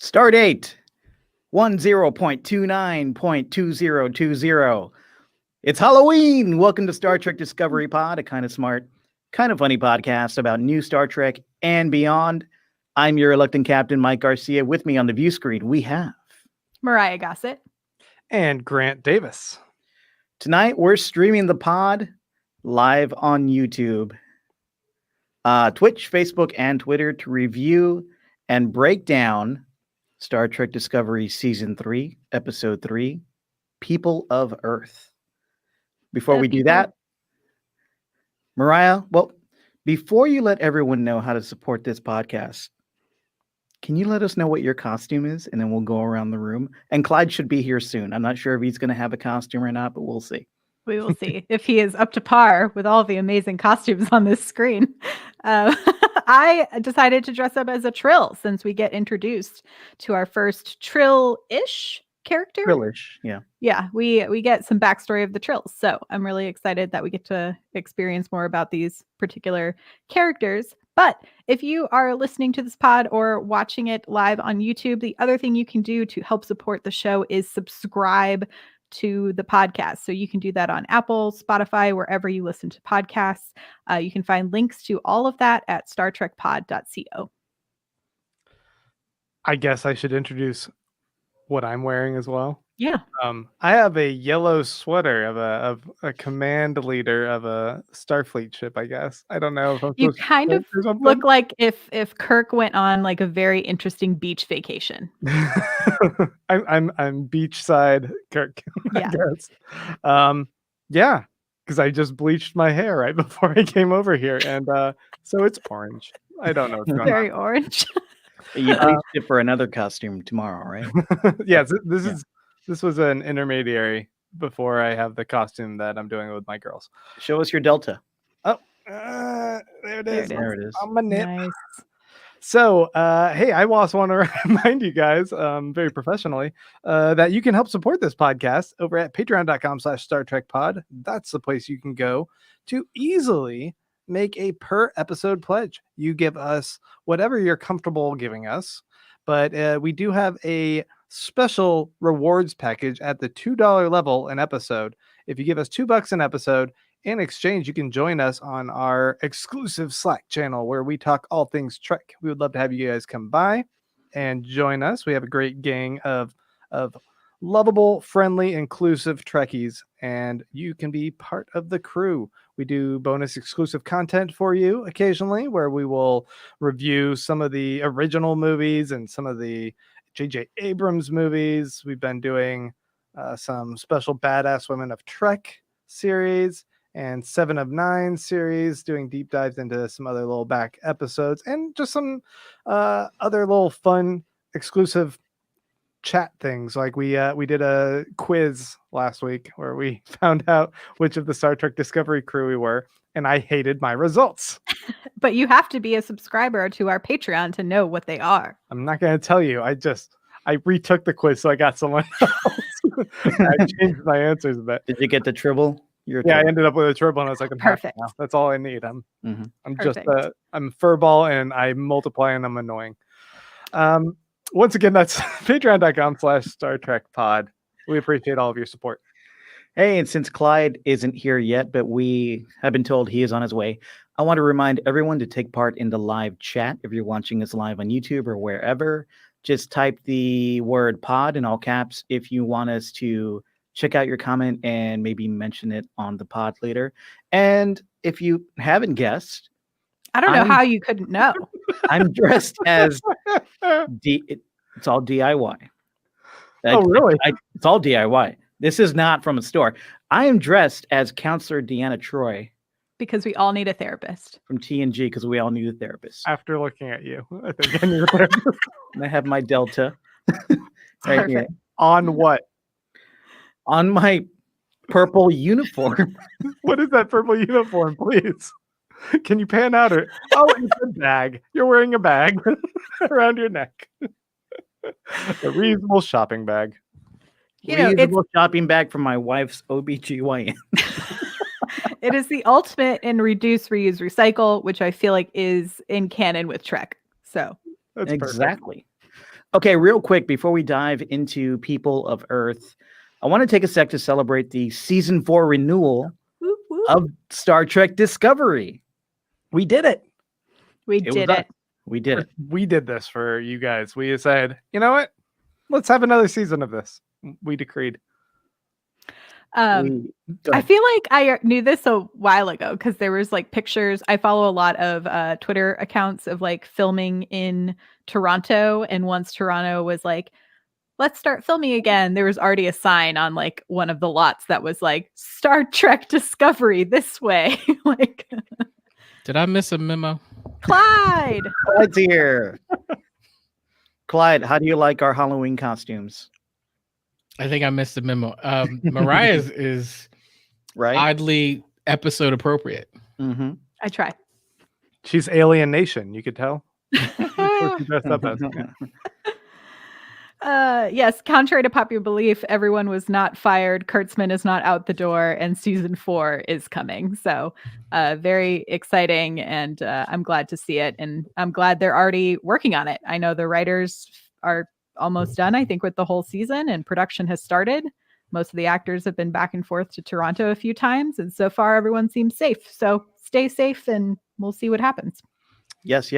Stardate 10.29.2020. It's Halloween. Welcome to Star Trek Discovery Pod, a kind of smart, kind of funny podcast about new Star Trek and beyond. I'm your reluctant captain, Mike Garcia. With me on the view screen, we have Mariah Gossett and Grant Davis. Tonight, we're streaming the pod live on YouTube, Twitch, Facebook, and Twitter to review and break down Star Trek Discovery Season 3, Episode 3, People of Earth. Before we do that, Mariah, before you let everyone know how to support this podcast, can you let us know what your costume is? And then we'll go around the room. And Clyde should be here soon. I'm not sure if he's going to have a costume or not, but we'll see. We will see if he is up to par with all the amazing costumes on this screen. I decided to dress up as a Trill since we get introduced to our first Trill-ish character. Trillish, yeah. Yeah, we get some backstory of the Trills. So I'm really excited that we get to experience more about these particular characters. But if you are listening to this pod or watching it live on YouTube, the other thing you can do to help support the show is subscribe to the podcast. So you can do that on Apple, Spotify, wherever you listen to podcasts. You can find links to all of that at StarTrekPod.co. I guess I should introduce what I'm wearing as well. Yeah. I have a yellow sweater of a command leader of a Starfleet ship, I guess. I don't know if I'm You kind of look like if Kirk went on like a very interesting beach vacation. I'm beachside Kirk, Yeah. I guess. Yeah, because I just bleached my hair right before I came over here, and so it's orange. I don't know what's going Very on. orange. You bleached it for another costume tomorrow, right? Yes, this was an intermediary before I have the costume that I'm doing with my girls. Show us your Delta. Oh, there it is. There it is. On my nip. Nice. So, hey, I also want to remind you guys, very professionally, that you can help support this podcast over at patreon.com/StarTrekPod. That's the place you can go to easily make a per episode pledge. You give us whatever you're comfortable giving us, but we do have a special rewards package at the $2 level an episode. If you give us $2 an episode, in exchange, you can join us on our exclusive Slack channel where we talk all things Trek. We would love to have you guys come by and join us. We have a great gang of lovable, friendly, inclusive Trekkies, and you can be part of the crew. We do bonus exclusive content for you occasionally where we will review some of the original movies and some of the J.J. Abrams movies. We've been doing some special Badass Women of Trek series and 7 of 9 series, doing deep dives into some other little back episodes and just some other little fun exclusive chat things. Like we did a quiz last week where we found out which of the Star Trek Discovery crew we were, and I hated my results. But you have to be a subscriber to our Patreon to know what they are. I'm not going to tell you. I retook the quiz, so I got someone else. I changed my answers a bit. Did you get the Tribble? I ended up with a Tribble, and I was like, I'm perfect. Now. That's all I need. I'm Perfect. just I'm furball, and I multiply, and I'm annoying. Once again, that's patreon.com/StarTrekPod. We appreciate all of your support. Hey, and since Clyde isn't here yet, but we have been told he is on his way, I want to remind everyone to take part in the live chat. If you're watching us live on YouTube or wherever, just type the word pod in all caps if you want us to check out your comment and maybe mention it on the pod later. And if you haven't guessed, I don't know how you couldn't know. I'm dressed as it's all DIY. Oh, really? It's all DIY. This is not from a store. I am dressed as Counselor Deanna Troi. Because we all need a therapist. From TNG, because we all need a therapist. After looking at you, I think I need a therapist. And I have my Delta. Right here. On what? On my purple uniform. What is that purple uniform, please? Can you pan out it? Oh, it's a bag. You're wearing a bag around your neck. A reasonable shopping bag. Reasonable shopping bag from my wife's OBGYN. It is the ultimate in reduce, reuse, recycle, which I feel like is in canon with Trek. So That's exactly. Okay, real quick before we dive into People of Earth, I want to take a sec to celebrate the season 4 renewal Whoop, whoop. of Star Trek Discovery. We did it. We It was did us. it. We did it. We did this for you guys. We said, you know what? Let's have another season of this. We decreed. Go I ahead. feel like I knew this a while ago because there was like pictures. I follow a lot of Twitter accounts of like filming in Toronto. And once Toronto was like, let's start filming again, there was already a sign on like one of the lots that was like Star Trek Discovery this way. Like, Did I miss a memo? Clyde. Clyde's here. Clyde, how do you like our Halloween costumes? I think I missed the memo. Mariah's is Right? oddly episode appropriate. Mm-hmm. I try. She's Alien Nation. You could tell. That's what she dressed up as. Yes, contrary to popular belief, everyone was not fired. Kurtzman is not out the door, and season 4 is coming. So, very exciting, and I'm glad to see it. And I'm glad they're already working on it. I know the writers are almost done, I think, with the whole season, and production has started. Most of the actors have been back and forth to Toronto a few times, and so far everyone seems safe. So stay safe, and we'll see what happens. Yes.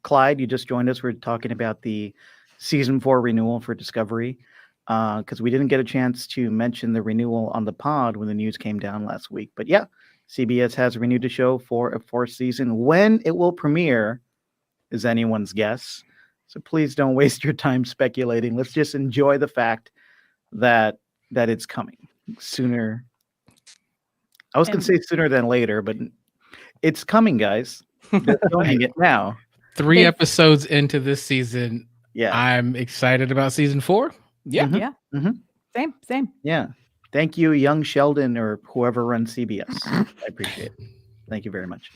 Clyde, you just joined us. We're talking about the season 4 renewal for Discovery because we didn't get a chance to mention the renewal on the pod when the news came down last week. But yeah, CBS has renewed the show for a 4th season. When it will premiere is anyone's guess. So please don't waste your time speculating. Let's just enjoy the fact that it's coming sooner. I was going to say sooner than later, but it's coming, guys. They're filming it now. 3 episodes into this season. Yeah. I'm excited about season 4. Yeah. Mhm. Yeah. Mhm. Same. Yeah. Thank you, young Sheldon or whoever runs CBS. I appreciate it. Thank you very much.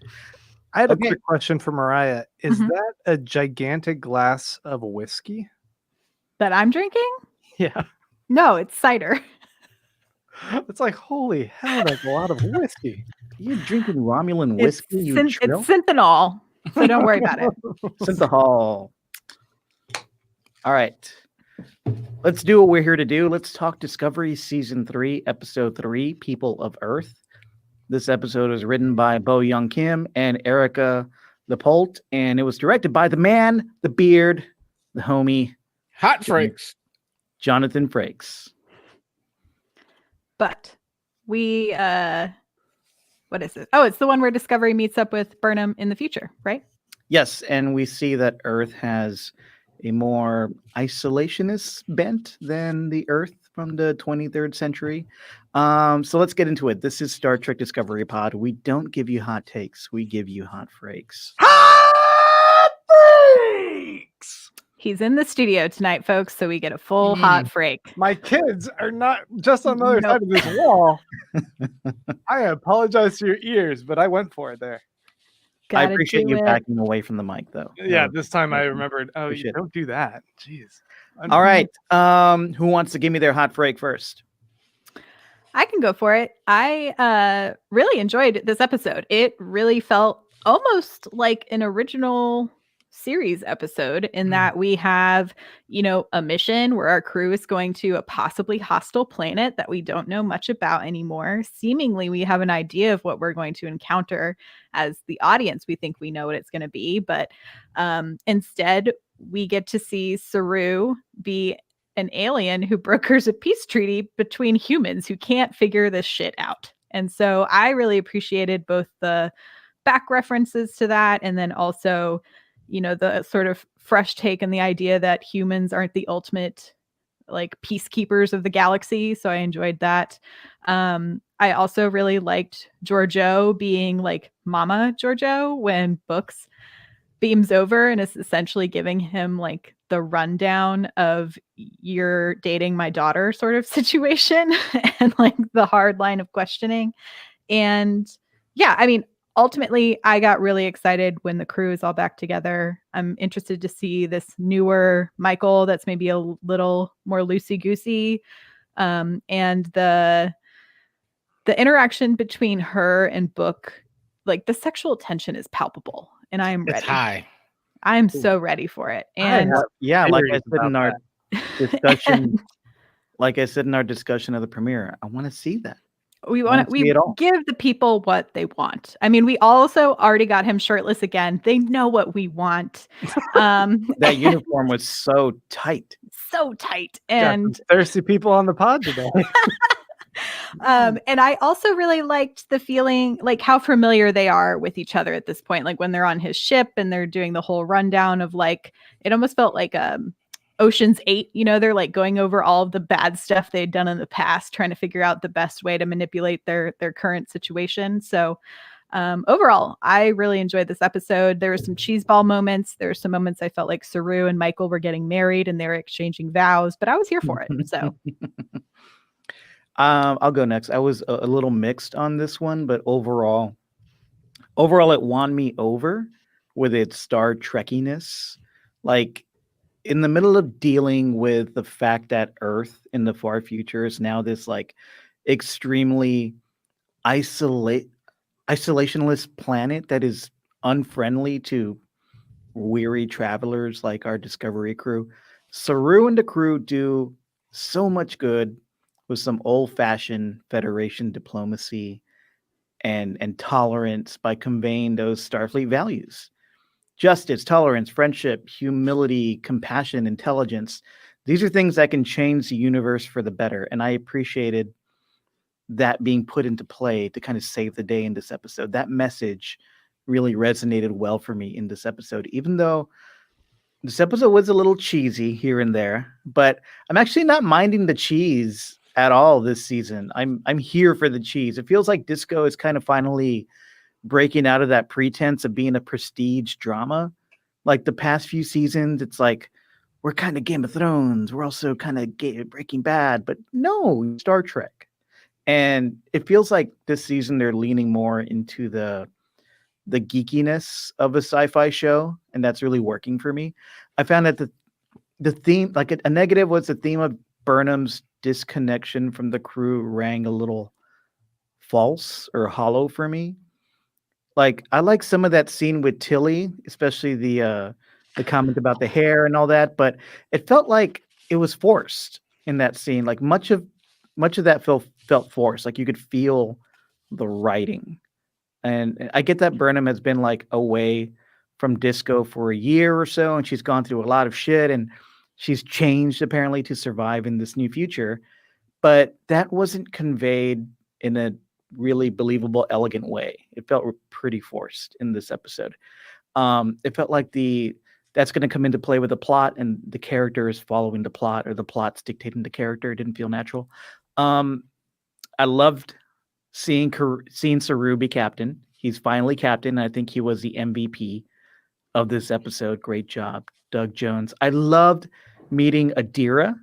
I had a Okay. quick question for Mariah. Is Mhm. that a gigantic glass of whiskey? That I'm drinking? Yeah. No, it's cider. It's like, holy hell, that's a lot of whiskey. You're drinking Romulan whiskey, you it's trill? Synthanol, so don't worry about it. Synthahol. All right. Let's do what we're here to do. Let's talk Discovery Season 3, Episode 3, People of Earth. This episode was written by Bo Young Kim and Erica Lepolt, and it was directed by the man, the beard, the homie, Hot Frakes. Jonathan Frakes. But we what is it? Oh, it's the one where Discovery meets up with Burnham in the future, right? Yes, and we see that Earth has a more isolationist bent than the Earth from the 23rd century. So let's get into it. This is Star Trek Discovery Pod. We don't give you hot takes. We give you hot frakes. Hot freaks! He's in the studio tonight, folks, so we get a full hot frake. My kids are not just on the other Nope. side of this wall. I apologize to your ears, but I went for it there. I Gotta appreciate do you it. backing away from the mic, though. Yeah, this time I remembered. Oh, you Appreciate it. don't do that. Jeez. All right. Who wants to give me their hot frake first? I can go for it. I really enjoyed this episode. It really felt almost like an original series episode in that we have, a mission where our crew is going to a possibly hostile planet that we don't know much about anymore. Seemingly, we have an idea of what we're going to encounter as the audience. We think we know what it's going to be, but instead, we get to see Saru be an alien who brokers a peace treaty between humans who can't figure this shit out. And so I really appreciated both the back references to that and then also, the sort of fresh take on the idea that humans aren't the ultimate like peacekeepers of the galaxy. So I enjoyed that. I also really liked Giorgio being like Mama Giorgio when Books beams over and is essentially giving him like the rundown of you're dating my daughter sort of situation and like the hard line of questioning. And yeah, I mean, ultimately I got really excited when the crew is all back together. I'm interested to see this newer Michael that's maybe a little more loosey-goosey. And the interaction between her and Book, like the sexual tension is palpable and I am ready. It's high. I'm so ready for it. And Yeah, like I theories said in about our discussion, like I said in our discussion of the premiere, I want to see that. we wanna want to see it all. give the people what they want. I mean, we also already got him shirtless again. They know what we want. That uniform was so tight. So tight. got some And thirsty people on the pod today. and I also really liked the feeling, like how familiar they are with each other at this point. Like when they're on his ship and they're doing the whole rundown of like, it almost felt like Ocean's 8, you know, they're like going over all of the bad stuff they'd done in the past, trying to figure out the best way to manipulate their current situation. So overall, I really enjoyed this episode. There were some cheeseball moments. There were some moments I felt like Saru and Michael were getting married and they were exchanging vows, but I was here for it. So I'll go next. I was a little mixed on this one, but overall, it won me over with its Star Trekkiness. Like in the middle of dealing with the fact that Earth in the far future is now this like extremely isolationist planet that is unfriendly to weary travelers like our Discovery crew. Saru and the crew do so much good with some old-fashioned Federation diplomacy and tolerance by conveying those Starfleet values. Justice, tolerance, friendship, humility, compassion, intelligence. These are things that can change the universe for the better. And I appreciated that being put into play to kind of save the day in this episode. That message really resonated well for me in this episode, even though this episode was a little cheesy here and there, but I'm actually not minding the cheese at all this season. I'm here for the cheese. It feels like Disco is kind of finally breaking out of that pretense of being a prestige drama. Like the past few seasons, it's like we're kind of Game of Thrones. We're also kind of Breaking Bad, but no, Star Trek. And it feels like this season they're leaning more into the geekiness of a sci-fi show, and that's really working for me. I found that the theme, like a negative, was the theme of Burnham's disconnection from the crew rang a little false or hollow for me. Like I like some of that scene with Tilly, especially the comment about the hair and all that, but it felt like it was forced in that scene. Like much of that felt forced. Like you could feel the writing. And I get that Burnham has been like away from Disco for a year or so, and she's gone through a lot of shit, and she's changed apparently to survive in this new future. But that wasn't conveyed in a really believable, elegant way. It felt pretty forced in this episode. It felt like that's going to come into play with the plot, and the character is following the plot, or the plot's dictating the character. It didn't feel natural. I loved seeing Saru be captain. He's finally captain. I think he was the MVP of this episode. Great job, Doug Jones. I loved meeting Adira,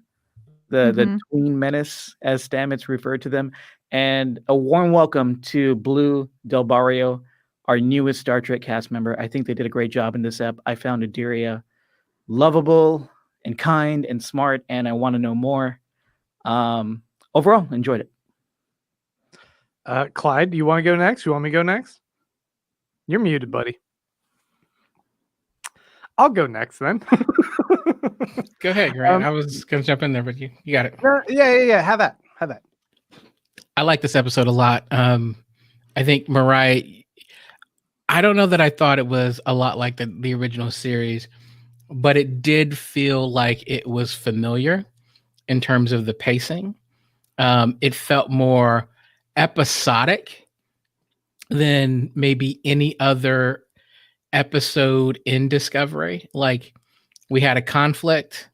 the tween menace, as Stamets referred to them, and a warm welcome to Blue Del Barrio, our newest Star Trek cast member. I think they did a great job in this ep. I found Adira lovable and kind and smart, and I want to know more. Overall, enjoyed it. Clyde, do you want to go next? You want me to go next? You're muted, buddy. I'll go next then. Go ahead, Grant. I was going to jump in there, but you got it. Yeah. Have that. I like this episode a lot. I think Mariah, I don't know that I thought it was a lot like the original series, but it did feel like it was familiar in terms of the pacing. It felt more episodic than maybe any other episode in Discovery. Like we had a conflict,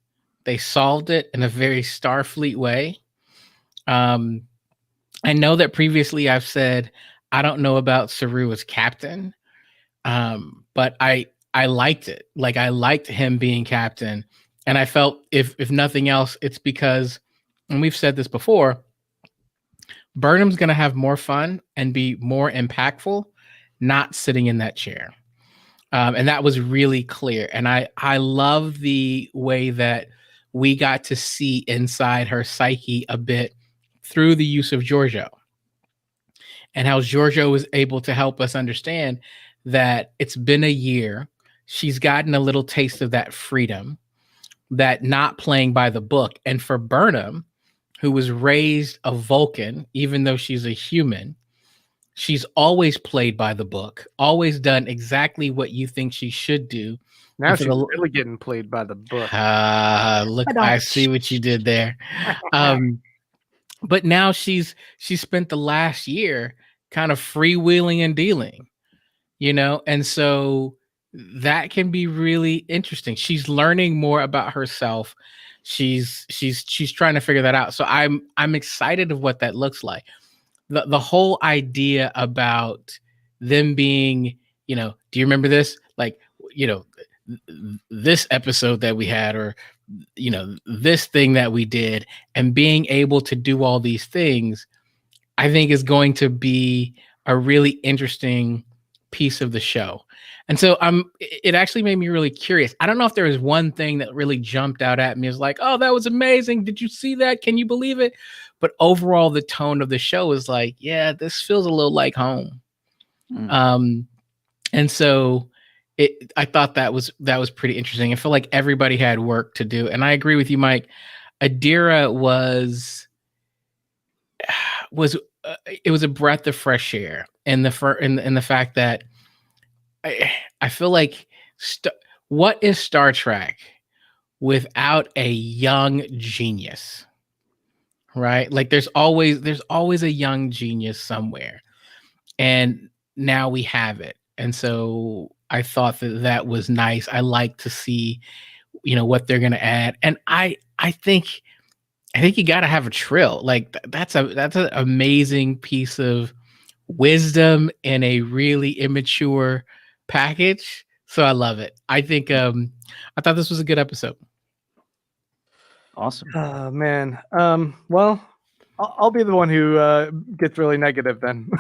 they solved it in a very Starfleet way. I know that previously I've said I don't know about Saru as captain, but I liked it. Like I liked him being captain, and I felt if nothing else, it's because, and we've said this before, Burnham's going to have more fun and be more impactful not sitting in that chair. And that was really clear. And I love the way that we got to see inside her psyche a bit through the use of Giorgio, and how Giorgio was able to help us understand that it's been a year. she's gotten a little taste of that freedom, that not playing by the book. And for Burnham, who was raised a Vulcan, even though she's a human, she's always played by the book, always done exactly what you think she should do. Now she's really getting played by the book. Look, I see what you did there. But now she's spent the last year kind of freewheeling and dealing, and so that can be really interesting. She's learning more about herself. She's trying to figure that out. So I'm excited of what that looks like. The whole idea about them being, do you remember this? Like, this episode that we had, or this thing that we did, and being able to do all these things, I think is going to be a really interesting piece of the show. And so it actually made me really curious. I don't know if there was one thing that really jumped out at me. It was like, oh, that was amazing. Did you see that? Can you believe it? But overall, the tone of the show is like, yeah, this feels a little like home. And so I thought that was pretty interesting. I feel like everybody had work to do. And I agree with you, Mike. Adira was it was a breath of fresh air, and the fact that I feel like what is Star Trek without a young genius, right? Like there's always a young genius somewhere, and now we have it. And so I thought that was nice. I like to see, what they're going to add. And I think you got to have a trill. Like that's an amazing piece of wisdom in a really immature package. So I love it. I think I thought this was a good episode. Awesome. Oh man. Well, I'll be the one who gets really negative then.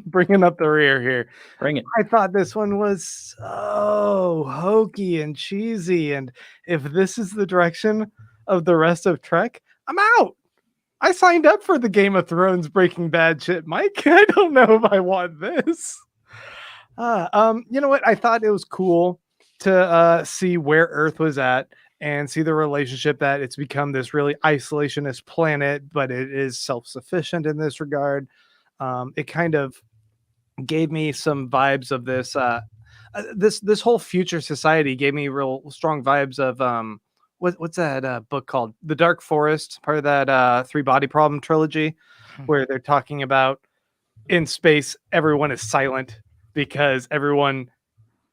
Bringing up the rear here. Bring it. I thought this one was so hokey and cheesy, and if this is the direction of the rest of Trek, I'm out. I signed up for the Game of Thrones Breaking Bad shit, Mike. I don't know if I want this. You know what? I thought it was cool to see where Earth was at and see the relationship that it's become this really isolationist planet, but it is self-sufficient in this regard. It kind of gave me some vibes of this. This whole future society gave me real strong vibes of what's that book called? The Dark Forest, part of that Three Body Problem trilogy, where they're talking about in space everyone is silent because everyone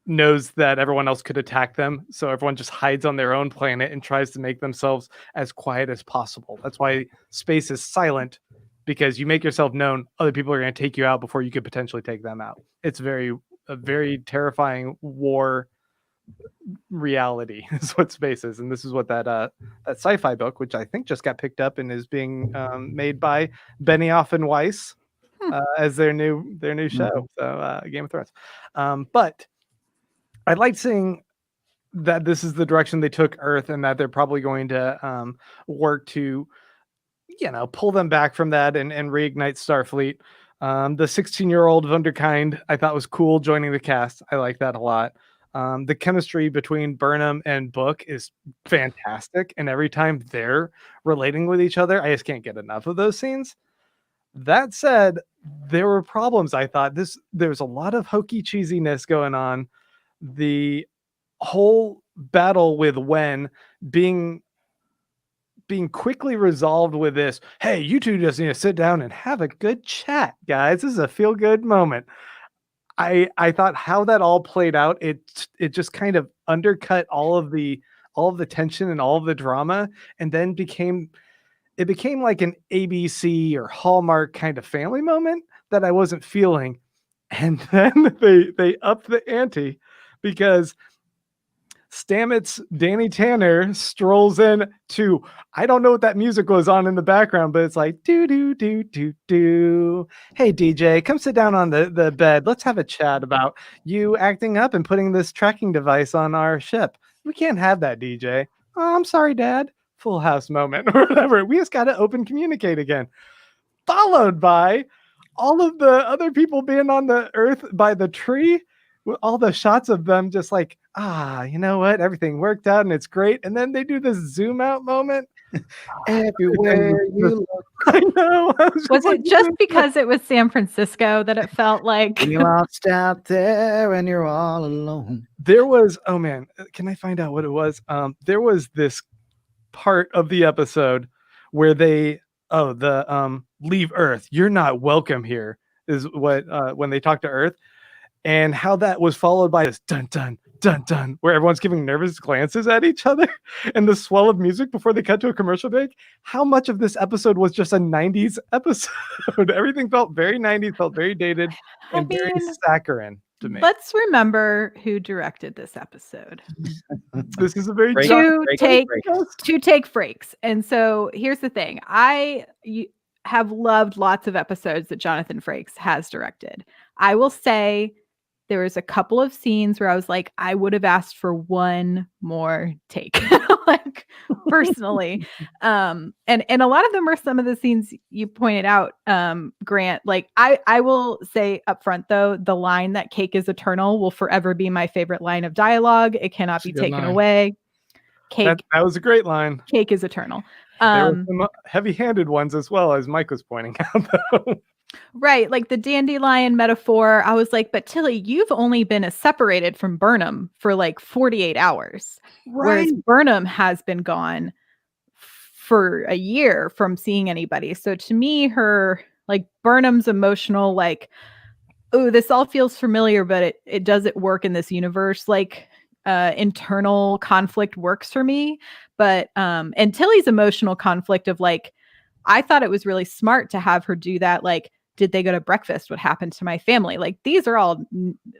knows that everyone else could attack them, so everyone just hides on their own planet and tries to make themselves as quiet as possible. That's why space is silent, because you make yourself known, other people are going to take you out before you could potentially take them out. It's a very terrifying war reality is what space is. And this is what that sci-fi book, which I think just got picked up and is being made by Benioff and Weiss as their new show. So Game of Thrones. But I liked seeing that this is the direction they took Earth, and that they're probably going to work to pull them back from that and reignite Starfleet. The 16-year-old Wunderkind I thought was cool joining the cast. I like that a lot. The chemistry between Burnham and Book is fantastic, and every time they're relating with each other, I just can't get enough of those scenes. That said, there were problems. I thought there's a lot of hokey cheesiness going on. The whole battle with Wen being quickly resolved with this, hey, you two just need to sit down and have a good chat, guys. This is a feel-good moment. I thought how that all played out, it just kind of undercut all of the tension and all of the drama, and then became like an ABC or Hallmark kind of family moment that I wasn't feeling. And then they upped the ante, because Stamets Danny Tanner strolls in to, I don't know what that music was on in the background, but it's like do do do do do. Hey DJ, come sit down on the bed. Let's have a chat about you acting up and putting this tracking device on our ship. We can't have that, DJ. Oh, I'm sorry, Dad. Full House moment or whatever. We just got to open communicate again. Followed by all of the other people being on the Earth by the tree, with all the shots of them just like you know what? Everything worked out and it's great. And then they do this zoom out moment. Everywhere you look, I know. I Was just it like, just because it was San Francisco that it felt like? when you're lost out there and you're all alone. there was, oh man, can I find out what it was? There was this part of the episode where they leave Earth. You're not welcome here, is what when they talk to Earth, and how that was followed by this dun dun dun dun, where everyone's giving nervous glances at each other, and the swell of music before they cut to a commercial break. How much of this episode was just a 90s episode? Everything felt very 90s, felt very dated, I and very mean, saccharine to me. let's remember who directed this episode. This is a very Break- To break- take break. to take breaks. And so here's the thing. I have loved lots of episodes that Jonathan Frakes has directed. I will say there was a couple of scenes where I was like, I would have asked for one more take, like personally. And a lot of them are some of the scenes you pointed out, Grant. Like I will say up front though, the line that cake is eternal will forever be my favorite line of dialogue. It cannot That's a be good taken line. away. Cake That was a great line. cake is eternal. There were some heavy-handed ones as well, as Mike was pointing out, though. Right, like the dandelion metaphor. I was like, but Tilly, you've only been separated from Burnham for like 48 hours. Whereas Burnham has been gone for a year from seeing anybody. So to me, her like Burnham's emotional, like, oh, this all feels familiar, but it doesn't work in this universe. Like internal conflict works for me. But and Tilly's emotional conflict of like, I thought it was really smart to have her do that. Like, did they go to breakfast? What happened to my family? Like, these are all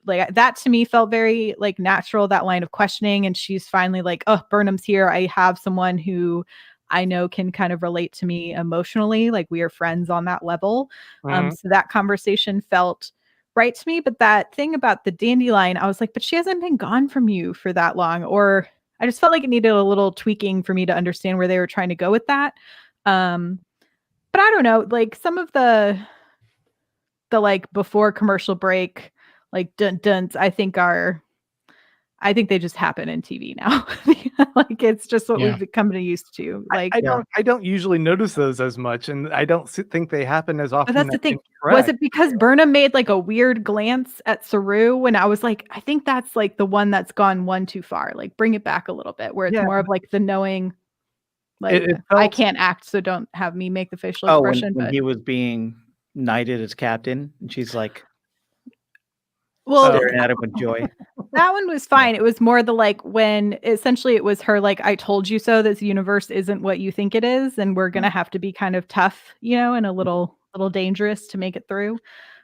like that to me felt very like natural, that line of questioning. And she's finally like, oh, Burnham's here. I have someone who I know can kind of relate to me emotionally. Like we are friends on that level. Mhm. So that conversation felt right to me. But that thing about the dandelion, I was like, but she hasn't been gone from you for that long. Or I just felt like it needed a little tweaking for me to understand where they were trying to go with that. But I don't know, like some of the like before commercial break, like dun-duns, I think they just happen in TV now. Like it's just what Yeah. we've become used to. Like, I don't usually notice those as much, and I don't think they happen as often. but that's the thing. Correct. Was it because Burnham made like a weird glance at Saru when I was like, I think that's like the one that's gone one too far. Like bring it back a little bit, where it's Yeah. more of like the knowing. Like It I felt- can't act, so don't have me make the facial Oh, expression. when But he was being knighted as captain, and she's like well, staring at him with joy. that one was fine. It was more the like when essentially it was her like, I told you so. This universe isn't what you think it is, and we're gonna have to be kind of tough, and a little dangerous to make it through.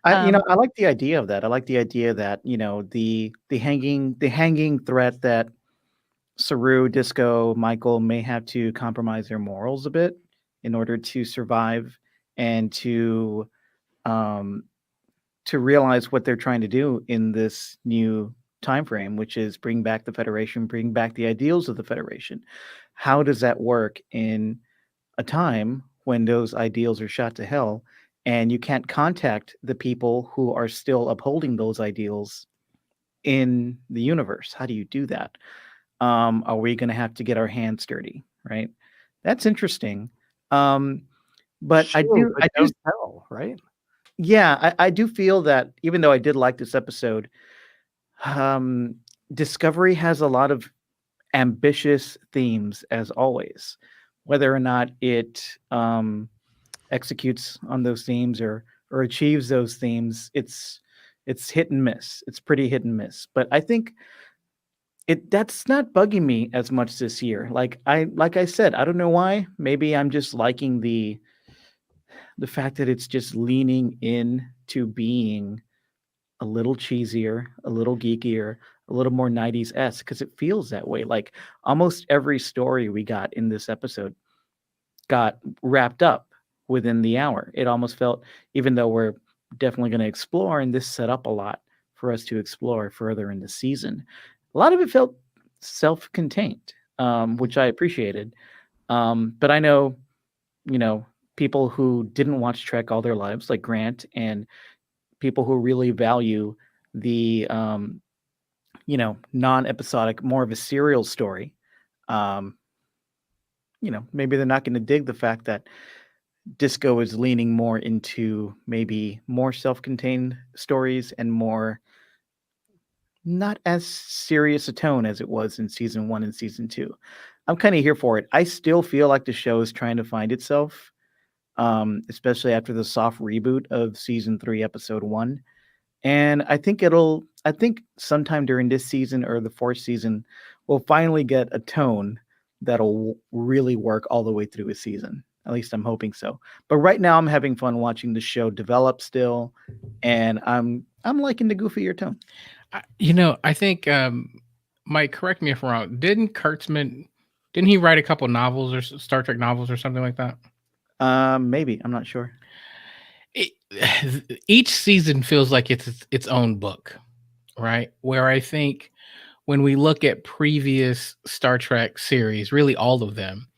I like the idea of that. I like the idea that the hanging threat that Saru, Disco, Michael may have to compromise their morals a bit in order to survive and to realize what they're trying to do in this new time frame, which is bring back the Federation, bring back the ideals of the Federation. How does that work in a time when those ideals are shot to hell and you can't contact the people who are still upholding those ideals in the universe? How do you do that? Are we going to have to get our hands dirty? Right. That's interesting. But Sure, I do tell, right? yeah, I do feel that even though I did like this episode, Discovery has a lot of ambitious themes as always. Whether or not it executes on those themes or achieves those themes, it's hit and miss. It's pretty hit and miss. But I think that's not bugging me as much this year. Like I said, I don't know why. Maybe I'm just liking the fact that it's just leaning in to being a little cheesier, a little geekier, a little more 90s-esque, because it feels that way. Like almost every story we got in this episode got wrapped up within the hour. It almost felt, even though we're definitely going to explore, and this set up a lot for us to explore further in the season, a lot of it felt self-contained, which I appreciated. But I know, people who didn't watch Trek all their lives, like Grant, and people who really value the non-episodic, more of a serial story. Maybe they're not going to dig the fact that Disco is leaning more into maybe more self-contained stories and more not as serious a tone as it was in season 1 and season 2. I'm kind of here for it. I still feel like the show is trying to find itself, especially after the soft reboot of season 3, episode 1. And I think sometime during this season or the 4th season, we'll finally get a tone that'll really work all the way through a season. At least I'm hoping so. But right now I'm having fun watching the show develop still, and I'm liking the goofier tone. I think Mike, correct me if I'm wrong. Didn't he write a couple novels or Star Trek novels or something like that? Maybe, I'm not sure. Each season feels like it's its own book, right? Where I think when we look at previous Star Trek series, really all of them,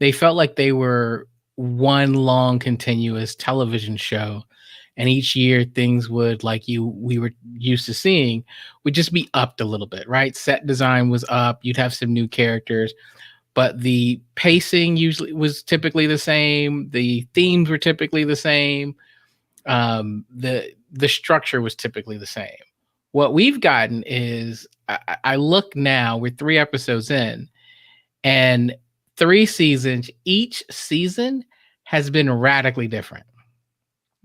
they felt like they were one long continuous television show. And each year things would, we were used to seeing, would just be upped a little bit, right? Set design was up. You'd have some new characters, but the pacing was typically the same. The themes were typically the same. The structure was typically the same. What we've gotten is, I look now, we're 3 episodes in, and 3 seasons. Each season has been radically different.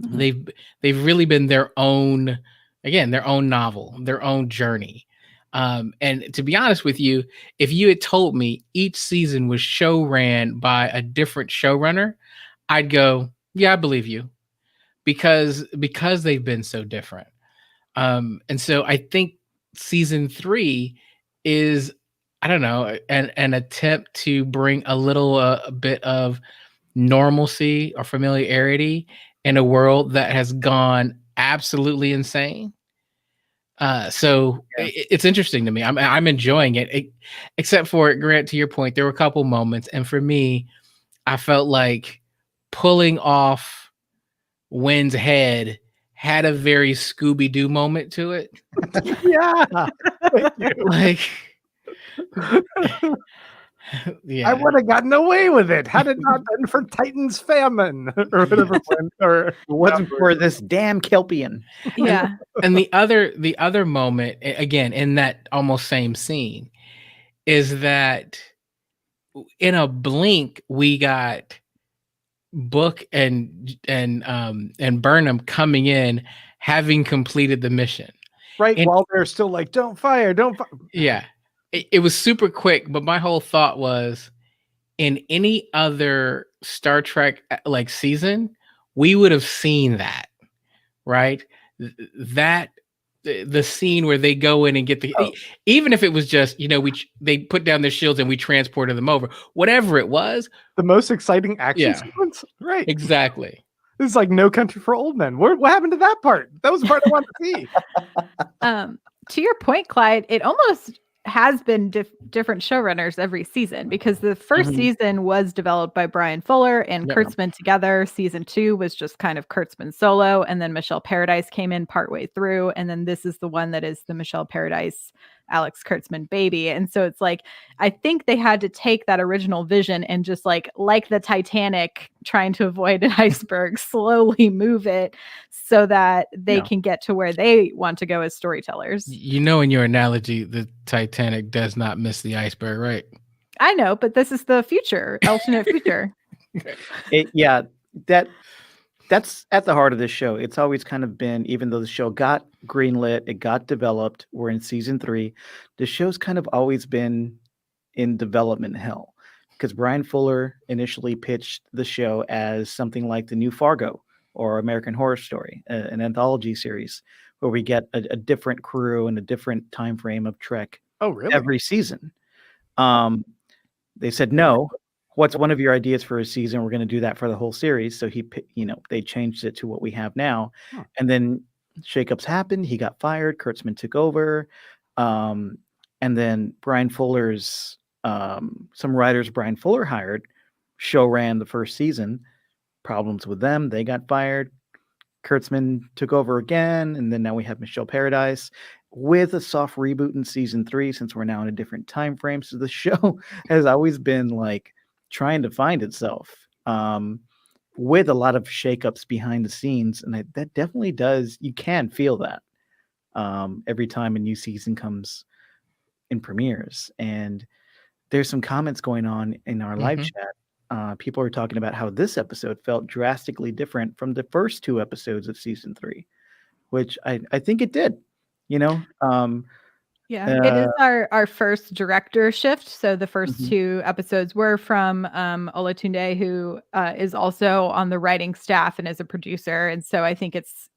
Mm-hmm. They've really been their own novel, their own journey. And to be honest with you, if you had told me each season was show ran by a different showrunner, I'd go, yeah, I believe you, because they've been so different. And so I think season 3 is, I don't know, an attempt to bring a bit of normalcy or familiarity in a world that has gone absolutely insane. It's interesting to me. I'm enjoying it, except for, Grant, to your point, there were a couple moments, and for me, I felt like pulling off Wynn's head had a very Scooby-Doo moment to it. Yeah. Like, yeah. I would have gotten away with it had it not been for Titan's famine or whatever. Or it wasn't for this damn Kelpian. Yeah. And the other moment, again, in that almost same scene, is that in a blink we got Book and Burnham coming in, having completed the mission. Right, and while they're still like, don't fire. Yeah. It was super quick, but my whole thought was, in any other Star Trek season, we would have seen that, right? The scene where they go in and get even if it was just, they put down their shields and we transported them over, whatever it was, the most exciting action sequence, right? Exactly. This is like No Country for Old Men. What happened to that part? That was the part I wanted to see. To your point, Clyde, it almost has been different showrunners every season, because the first season was developed by Brian Fuller and Kurtzman together. Season 2 was just kind of Kurtzman solo, and then Michelle Paradise came in partway through, and then this is the one that is the Michelle Paradise Alex Kurtzman baby. And so it's like, I think they had to take that original vision and just like the Titanic trying to avoid an iceberg, slowly move it so that they can get to where they want to go as storytellers. In your analogy, the Titanic does not miss the iceberg, right? I know, but this is the future, alternate future. That's at the heart of this show. It's always kind of been, even though the show got greenlit, it got developed, we're in season 3, the show's kind of always been in development hell, because Brian Fuller initially pitched the show as something like the new Fargo or American Horror Story, an anthology series where we get a different crew and a different time frame of Trek every season. They said, no, what's one of your ideas for a season? We're going to do that for the whole series. So they changed it to what we have now. And then shakeups happened. He got fired. Kurtzman took over. And then Brian Fuller's, some writers Brian Fuller hired, show ran the first season. Problems with them. They got fired. Kurtzman took over again, and then now we have Michelle Paradise with a soft reboot in season 3 since we're now in a different time frame. So the show has always been like trying to find itself with a lot of shakeups behind the scenes, and that definitely does. You can feel that every time a new season comes in premieres. And there's some comments going on in our live chat. People are talking about how this episode felt drastically different from the first 2 episodes of season 3, which I think it did. You know, it is our first director shift. So the first Mhm. 2 episodes were from Olatunde, who is also on the writing staff and is a producer. And so I think it's,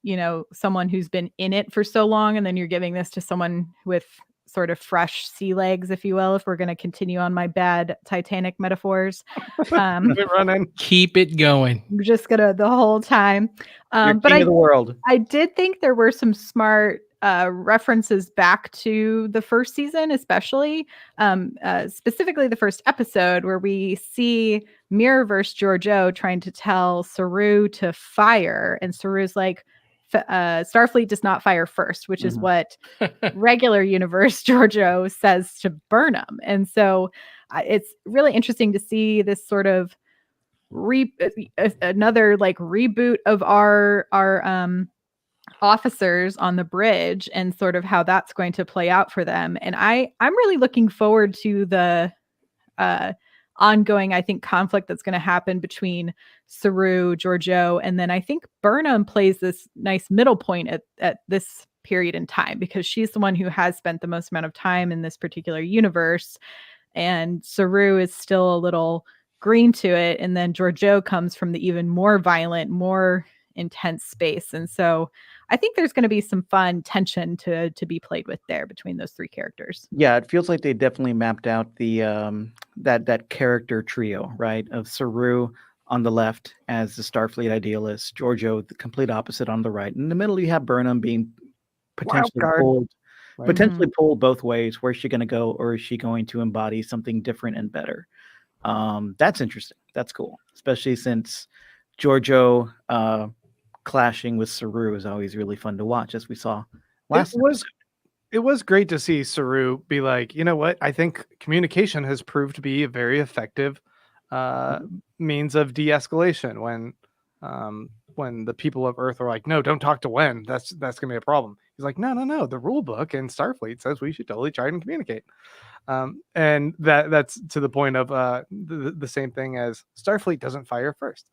someone who's been in it for so long, and then you're giving this to someone with sort of fresh sea legs, if you will, if we're going to continue on my bad Titanic metaphors. Keep it going. We're just gonna the whole time. You're But king of the world. I did think there were some smart references back to the first season, especially specifically the first episode where we see Mirrorverse Giorgio trying to tell Saru to fire, and Saru's like, Starfleet does not fire first, which is what regular universe Giorgio says to Burnham. And so it's really interesting to see this sort of another like reboot of our officers on the bridge and sort of how that's going to play out for them. And I'm really looking forward to the ongoing, I think, conflict that's going to happen between Saru, Giorgio, and then I think Burnham plays this nice middle point at this period in time, because she's the one who has spent the most amount of time in this particular universe, and Saru is still a little green to it, and then Giorgio comes from the even more violent, more intense space. And so I think there's going to be some fun tension to be played with there between those 3 characters. Yeah, it feels like they definitely mapped out the that character trio, right? Of Saru on the left as the Starfleet idealist, Giorgio the complete opposite on the right. In the middle, you have Burnham being potentially pulled both ways. Where's she going to go, or is she going to embody something different and better? That's interesting. That's cool, especially since Giorgio clashing with Saru is always really fun to watch, as we saw last episode. It was great to see Saru be like, you know what? I think communication has proved to be a very effective means of de-escalation when the people of Earth are like, no, don't talk to Wen. That's gonna be a problem. He's like, no. The rule book in Starfleet says we should totally try and communicate. And that's to the point of the same thing as Starfleet doesn't fire first.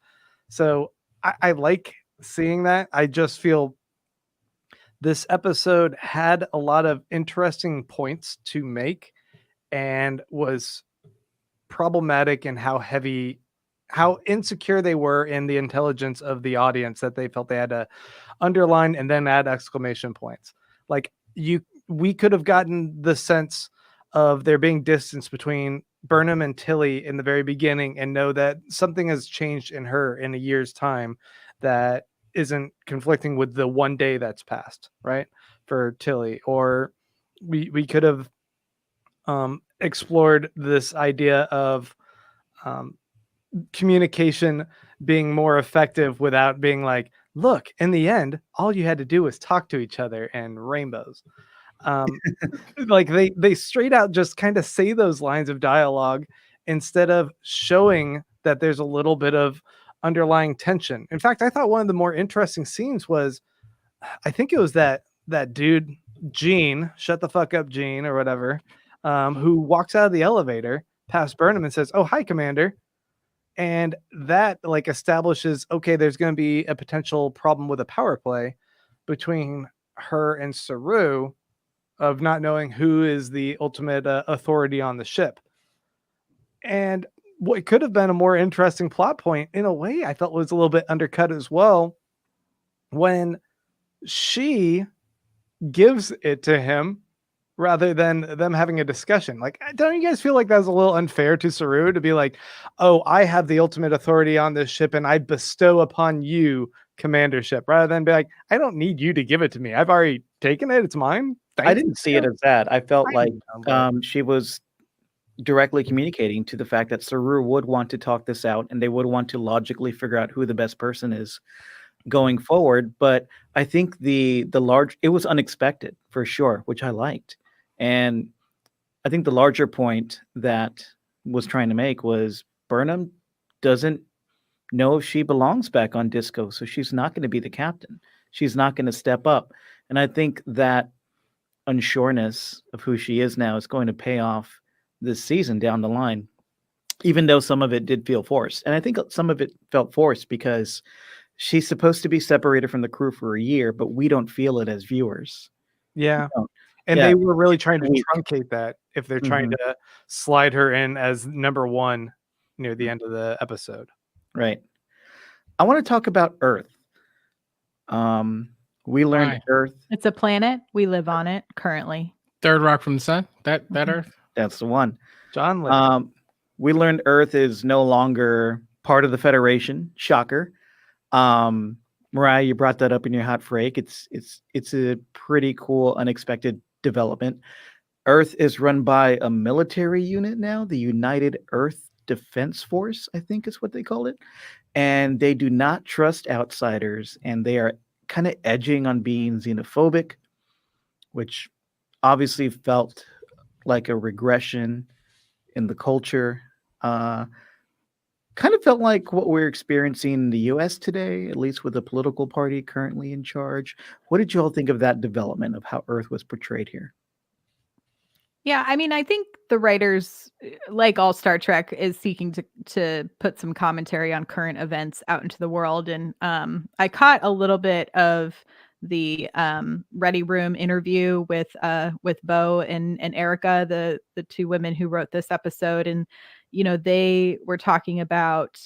So I like seeing that. I just feel this episode had a lot of interesting points to make and was problematic in how insecure they were in the intelligence of the audience, that they felt they had to underline and then add exclamation points. Like we could have gotten the sense of there being distance between Burnham and Tilly in the very beginning and know that something has changed in her in a year's time that isn't conflicting with the one day that's passed, right? For Tilly. Or we could have explored this idea of communication being more effective without being like, look, in the end, all you had to do was talk to each other and rainbows. Like they straight out just kind of say those lines of dialogue instead of showing that there's a little bit of underlying tension. In fact, I thought one of the more interesting scenes was, I think it was that dude Gene, shut the fuck up Gene or whatever, who walks out of the elevator past Burnham and says, "Oh, hi, Commander." And that like establishes, okay, there's going to be a potential problem with a power play between her and Saru of not knowing who is the ultimate authority on the ship. And what could have been a more interesting plot point, in a way, I felt was a little bit undercut as well, when she gives it to him rather than them having a discussion. Like, don't you guys feel like that was a little unfair to Saru to be like, oh, I have the ultimate authority on this ship and I bestow upon you commandership, rather than be like, I don't need you to give it to me. I've already taken it. It's mine. I didn't see it as that. I felt like she was directly communicating to the fact that Saru would want to talk this out and they would want to logically figure out who the best person is going forward. But I think it was unexpected for sure, which I liked. And I think the larger point that was trying to make was Burnham doesn't know if she belongs back on Disco, so she's not going to be the captain. She's not going to step up. And I think that unsureness of who she is now is going to pay off this season down the line, even though some of it did feel forced. And I think some of it felt forced because she's supposed to be separated from the crew for a year, but we don't feel it as viewers. Yeah. We don't. And Yeah, they were really trying to week. truncate that if they're trying to slide her in as number one near the end of the episode. Right. I want to talk about Earth. We learned Why? Earth. It's a planet. We live on it currently. Third rock from the sun. That Earth. That's the one. John Lennon. We learned Earth is no longer part of the Federation. Shocker. Mariah, you brought that up in your hot freak. It's a pretty cool, unexpected development. Earth is run by a military unit now, the United Earth Defense Force, I think is what they call it. And they do not trust outsiders, and they are kind of edging on being xenophobic, which obviously felt like a regression in the culture. Kind of felt like what we're experiencing in the US today, at least with the political party currently in charge. What did you all think of that development of how Earth was portrayed here? Yeah, I mean, I think the writers, like all Star Trek, is seeking to put some commentary on current events out into the world. And I caught a little bit of the Ready Room interview with Bo and Erica, the two women who wrote this episode, and they were talking about,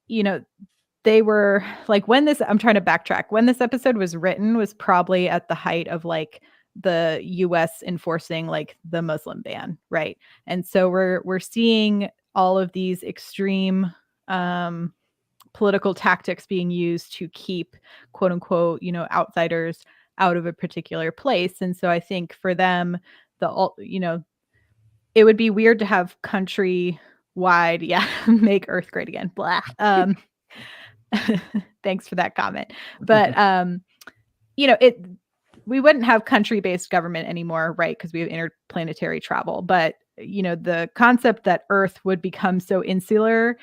they were like, I'm trying to backtrack, when this episode was written was probably at the height of like the US enforcing like the Muslim ban, right? And so we're seeing all of these extreme political tactics being used to keep quote unquote, outsiders out of a particular place. And so I think for them, it would be weird to have country-wide, make Earth great again. Blah. Thanks for that comment. But we wouldn't have country-based government anymore, right? Because we have interplanetary travel. But the concept that Earth would become so insular,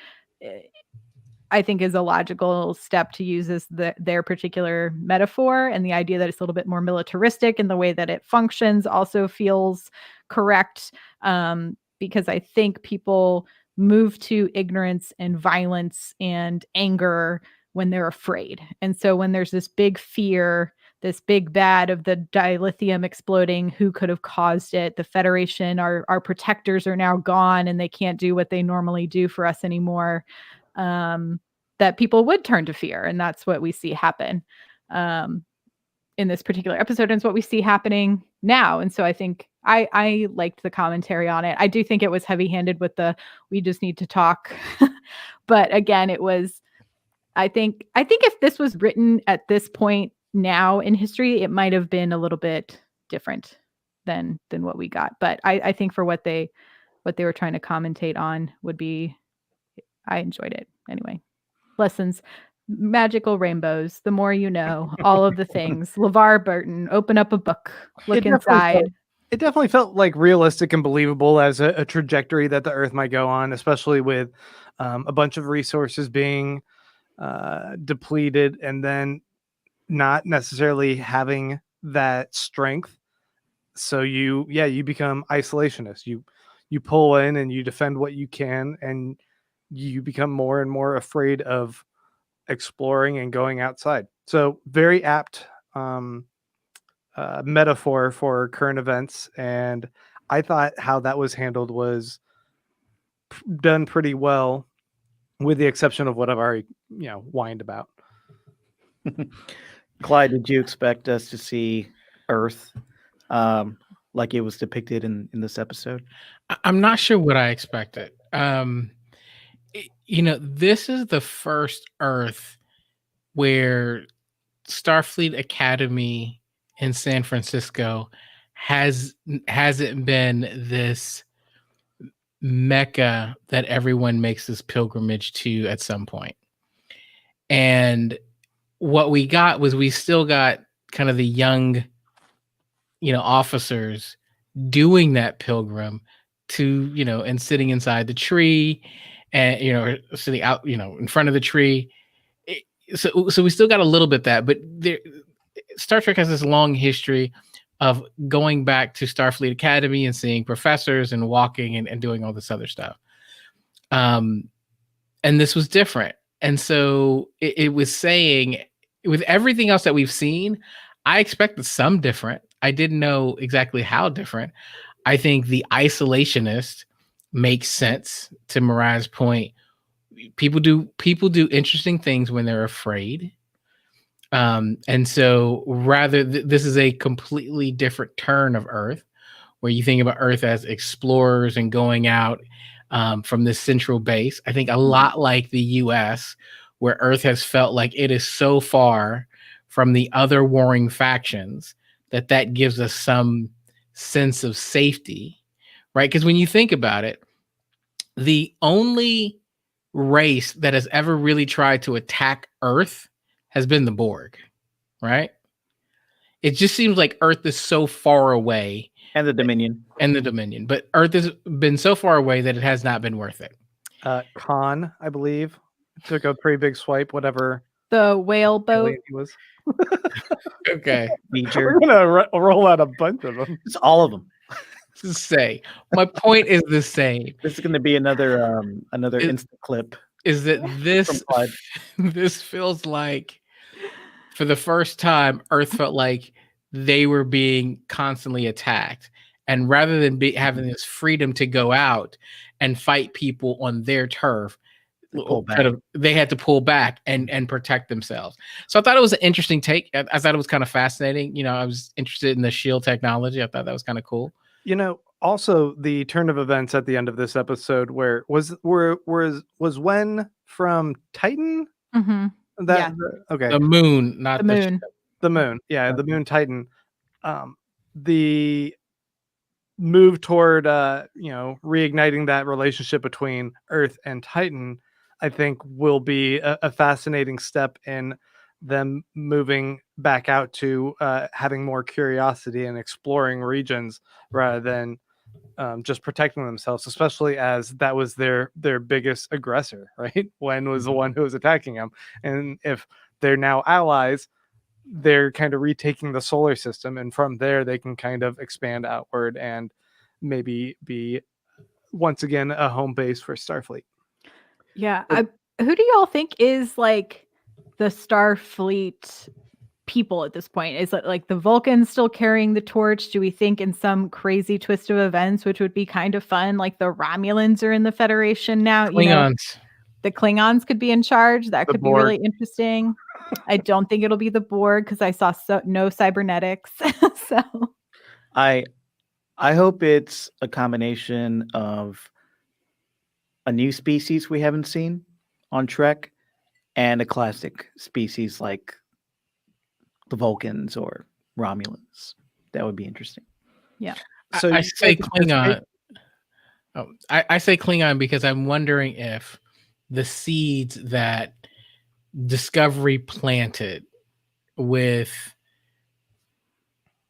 I think, is a logical step to use as their particular metaphor. And the idea that it's a little bit more militaristic in the way that it functions also feels correct, because I think people move to ignorance and violence and anger when they're afraid. And so when there's this big fear, this big bad of the dilithium exploding, who could have caused it? The Federation, our protectors are now gone and they can't do what they normally do for us anymore. That people would turn to fear. And that's what we see happen in this particular episode. And it's what we see happening now. And so I think I liked the commentary on it. I do think it was heavy-handed with we just need to talk. But again, it was, I think if this was written at this point now in history, it might have been a little bit different than what we got. But I think for what they were trying to commentate on I enjoyed it anyway. Lessons, magical rainbows, the more you know, all of the things. LeVar Burton, open up a book, look inside. It definitely felt like realistic and believable as a trajectory that the Earth might go on, especially with a bunch of resources being depleted and then not necessarily having that strength. So you become isolationist. You pull in and you defend what you can, and you become more and more afraid of exploring and going outside. So very apt metaphor for current events. And I thought how that was handled was done pretty well, with the exception of what I've already, whined about. Clyde, did you expect us to see Earth like it was depicted in this episode? I'm not sure what I expected. This is the first Earth where Starfleet Academy in San Francisco hasn't been this mecca that everyone makes this pilgrimage to at some point. And what we got was we still got kind of the young, officers doing that pilgrim to, and sitting inside the tree and, or sitting out, in front of the tree. So we still got a little bit that, but Star Trek has this long history of going back to Starfleet Academy and seeing professors and walking and doing all this other stuff. And this was different. And so it was saying, with everything else that we've seen, I expected some different. I didn't know exactly how different. I think the isolationist makes sense to Mariah's point. People do interesting things when they're afraid. And so rather, this is a completely different turn of Earth, where you think about Earth as explorers and going out from this central base. I think a lot like the US, where Earth has felt like it is so far from the other warring factions that gives us some sense of safety, right? Because when you think about it, the only race that has ever really tried to attack Earth has been the Borg, right? It just seems like Earth is so far away. And the Dominion. But Earth has been so far away that it has not been worth it. Khan, I believe, took a pretty big swipe, whatever The whale boat. alien he was. Okay. We're gonna roll out a bunch of them. It's all of them. To say, my point is the same. This is going to be another instant clip. Is that this this feels like, for the first time, Earth felt like they were being constantly attacked, and rather than having this freedom to go out and fight people on their turf, they had to pull back and protect themselves. So I thought it was an interesting take. I thought it was kind of fascinating. I was interested in the shield technology. I thought that was kind of cool. Also the turn of events at the end of this episode, where was when from Titan? Mm-hmm. Okay, the moon, not the moon. The moon, yeah, the moon Titan. The move toward reigniting that relationship between Earth and Titan, I think, will be a fascinating step in them moving back out to having more curiosity and exploring regions rather than just protecting themselves, especially as that was their biggest aggressor, right? Wen was the one who was attacking them, and if they're now allies, they're kind of retaking the solar system, and from there they can kind of expand outward and maybe be once again a home base for Starfleet. Yeah. Who do y'all think is like the Starfleet people at this point? Is it like the Vulcans still carrying the torch? Do we think in some crazy twist of events, which would be kind of fun, like the Romulans are in the Federation now? Klingons. The Klingons could be in charge. That could be really interesting. I don't think it'll be the Borg because I saw no cybernetics. So I hope it's a combination of a new species we haven't seen on Trek and a classic species like the Vulcans or Romulans. That would be interesting. Yeah. So I say Klingon. I say Klingon because I'm wondering if the seeds that Discovery planted with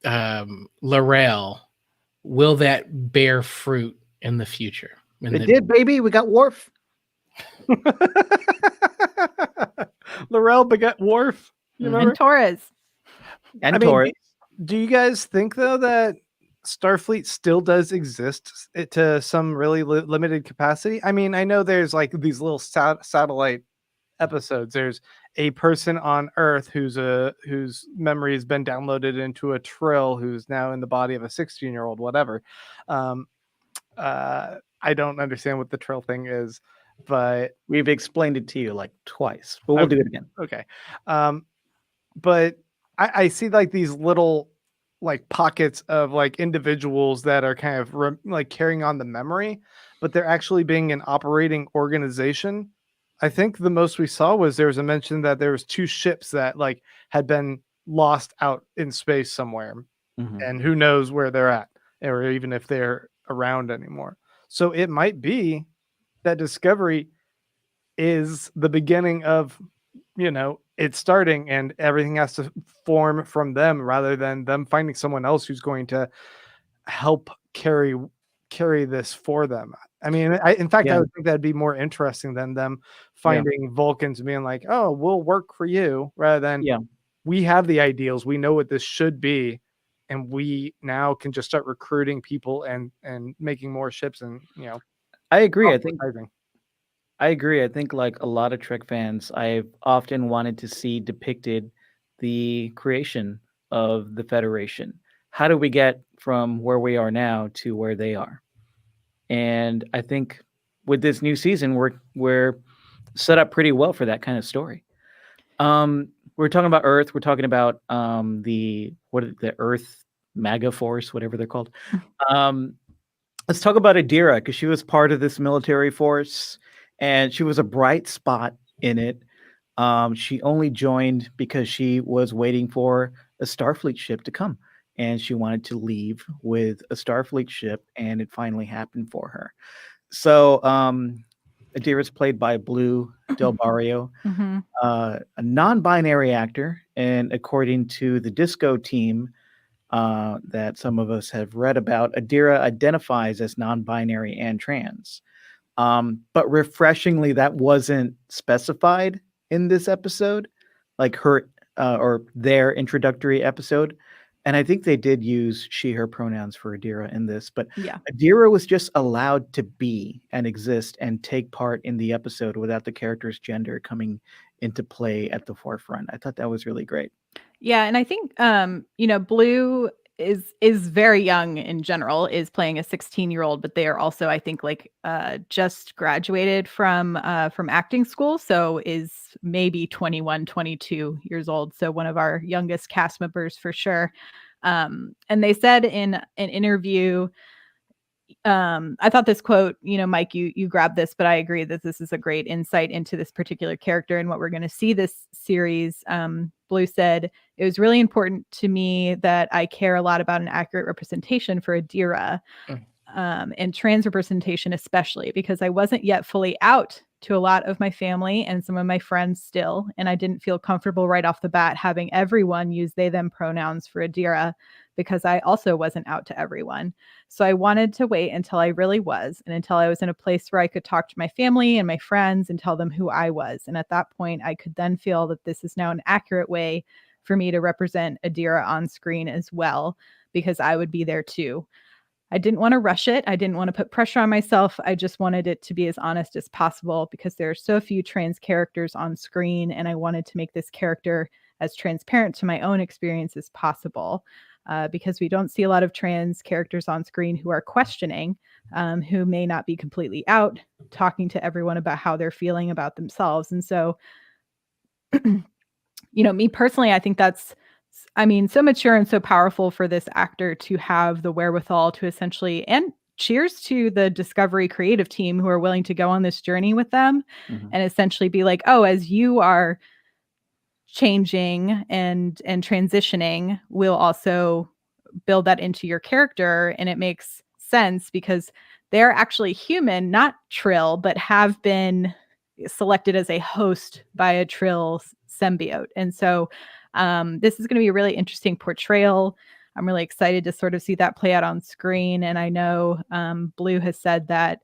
L'Rell, will that bear fruit in the future? It did, baby. We got Worf. L'Rell begot Worf. You remember? And Torres. And Torres. Do you guys think, though, that Starfleet still does exist to some really limited capacity? I mean, I know there's like these little satellite episodes. There's a person on Earth whose memory has been downloaded into a Trill, who's now in the body of a 16-year-old, whatever. I don't understand what the Trill thing is, but we've explained it to you like twice, but we'll do it again. Okay. But I see like these little like pockets of like individuals that are kind of like carrying on the memory, but they're actually being an operating organization. I think the most we saw was there was a mention that there was 2 ships that like had been lost out in space somewhere, and who knows where they're at, or even if they're around anymore. So it might be that Discovery is the beginning of, it's starting and everything has to form from them rather than them finding someone else who's going to help carry this for them. I mean, in fact, I Yeah. would think that'd be more interesting than them Yeah. finding Vulcans being like, oh, we'll work for you, rather than Yeah. we have the ideals, we know what this should be, and we now can just start recruiting people and making more ships and I agree. I think proselytizing. I agree. I think like a lot of Trek fans, I've often wanted to see depicted the creation of the Federation. How do we get from where we are now to where they are? And I think with this new season, we're set up pretty well for that kind of story. We're talking about Earth. We're talking about the Earth Maga Force, whatever they're called. Let's talk about Adira because she was part of this military force, and she was a bright spot in it. She only joined because she was waiting for a Starfleet ship to come, and she wanted to leave with a Starfleet ship, and it finally happened for her. So, Adira is played by Blue Del Barrio, Mhm. a non-binary actor, and according to the Disco team that some of us have read about, Adira identifies as non-binary and trans. But refreshingly, that wasn't specified in this episode, like her or their introductory episode. And I think they did use she, her pronouns for Adira in this, but Yeah. Adira was just allowed to be and exist and take part in the episode without the character's gender coming into play at the forefront. I thought that was really great. Yeah, and I think Blue is very young in general, is playing a 16-year-old, but they are also, I think, like just graduated from acting school, so is maybe 21, 22 years old. So one of our youngest cast members for sure. And they said in an interview, I thought this quote, Mike, you grabbed this, but I agree that this is a great insight into this particular character and what we're going to see this series. Blue said, "It was really important to me that I care a lot about an accurate representation for Adira, and trans representation especially, because I wasn't yet fully out to a lot of my family and some of my friends still, and I didn't feel comfortable right off the bat having everyone use they them pronouns for Adira because I also wasn't out to everyone. So I wanted to wait until I really was, and until I was in a place where I could talk to my family and my friends and tell them who I was. And at that point, I could then feel that this is now an accurate way for me to represent Adira on screen as well, because I would be there too. I didn't want to rush it. I didn't want to put pressure on myself. I just wanted it to be as honest as possible because there are so few trans characters on screen, and I wanted to make this character as transparent to my own experience as possible, because we don't see a lot of trans characters on screen who are questioning, who may not be completely out, talking to everyone about how they're feeling about themselves. And so, me personally, I think that's, so mature and so powerful for this actor to have the wherewithal to essentially, and cheers to the Discovery creative team who are willing to go on this journey with them and essentially be like, oh, as you are changing and transitioning, we'll also build that into your character. And it makes sense because they're actually human, not Trill, but have been selected as a host by a Trill symbiote. And so this is going to be a really interesting portrayal. I'm really excited to sort of see that play out on screen. And I know Blue has said that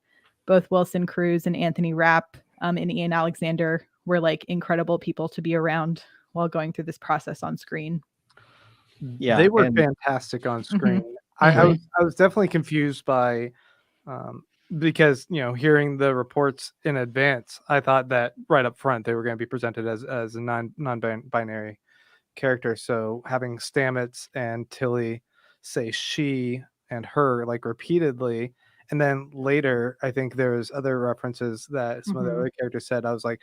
both Wilson Cruz and Anthony Rapp and Ian Alexander were like incredible people to be around while going through this process on screen. Yeah, they were and- fantastic on screen. Mhm. I was definitely confused by because hearing the reports in advance, I thought that right up front they were going to be presented as a non-binary character. So having Stamets and Tilly say she and her like repeatedly, and then later I think there's other references that some of the Mhm. other characters said. I was like,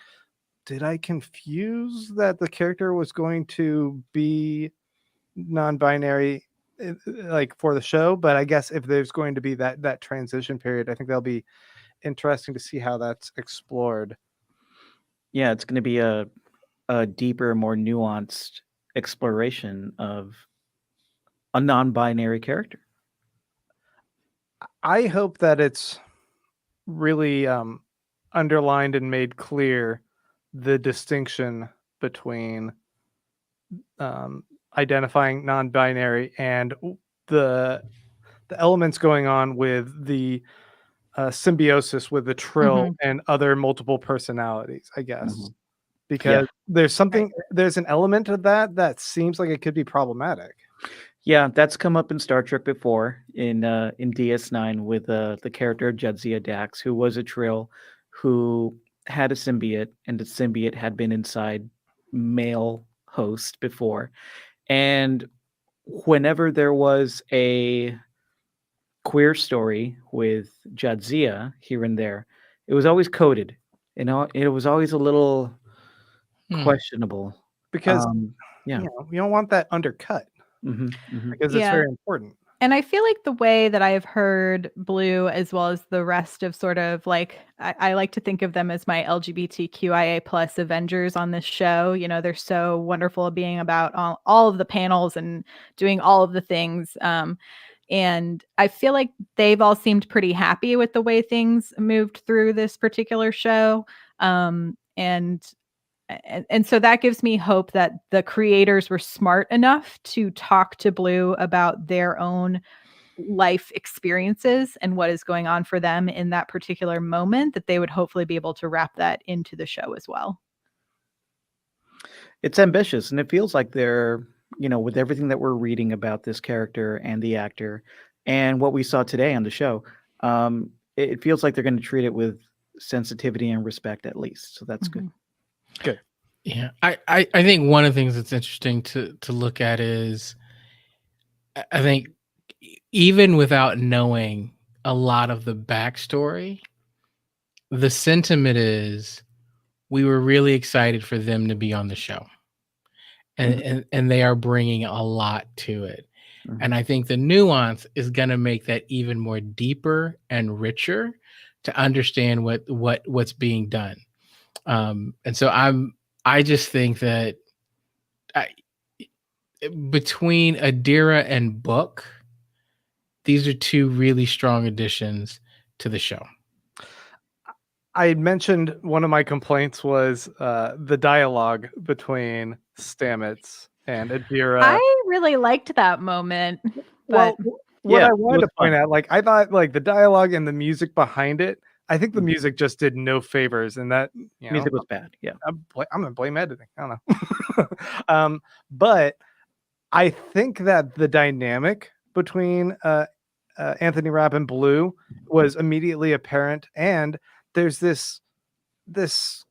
did I confuse that the character was going to be non-binary like for the show? But I guess if there's going to be that transition period, I think that'll be interesting to see how that's explored. yeah, it's going to be a deeper, more nuanced exploration of a non-binary character. I hope that it's really underlined and made clear the distinction between identifying non-binary and the elements going on with the symbiosis with the Trill Mhm. and other multiple personalities, I guess. Mhm. Because there's an element of that seems like it could be problematic. Yeah, that's come up in Star Trek before in DS9 with the character of Jadzia Dax, who was a Trill who had a symbiote, and the symbiote had been inside male host before. And whenever there was a queer story with Jadzia here and there, it was always coded. You know, it was always a little questionable. Because Yeah. we don't want that undercut Mhm, mhm. because it's Yeah. very important. And I feel like the way that I have heard Blue, as well as the rest of sort of like, I like to think of them as my LGBTQIA plus Avengers on this show. You know, they're so wonderful at being about all of the panels and doing all of the things. And I feel like they've all seemed pretty happy with the way things moved through this particular show. And so that gives me hope that the creators were smart enough to talk to Blue about their own life experiences and what is going on for them in that particular moment, that they would hopefully be able to wrap that into the show as well. It's ambitious, and it feels like they're, with everything that we're reading about this character and the actor and what we saw today on the show, it feels like they're going to treat it with sensitivity and respect at least. So that's good. Good. Yeah, I think one of the things that's interesting to look at is, I think even without knowing a lot of the backstory, the sentiment is we were really excited for them to be on the show, and they are bringing a lot to it. Mhm. And I think the nuance is going to make that even more deeper and richer to understand what's being done. And so I just think that between Adira and Book, these are two really strong additions to the show. I mentioned one of my complaints was the dialogue between Stamets and Adira. I really liked that moment. Well, what Yeah, I it wanted was to point fun. out, like I thought, like the dialogue and the music behind it, I think the music just did no favors, and that Music was bad. Yeah. I'm gonna blame editing. I don't know, but I think that the dynamic between Anthony Rapp and Blue was immediately apparent, and there's this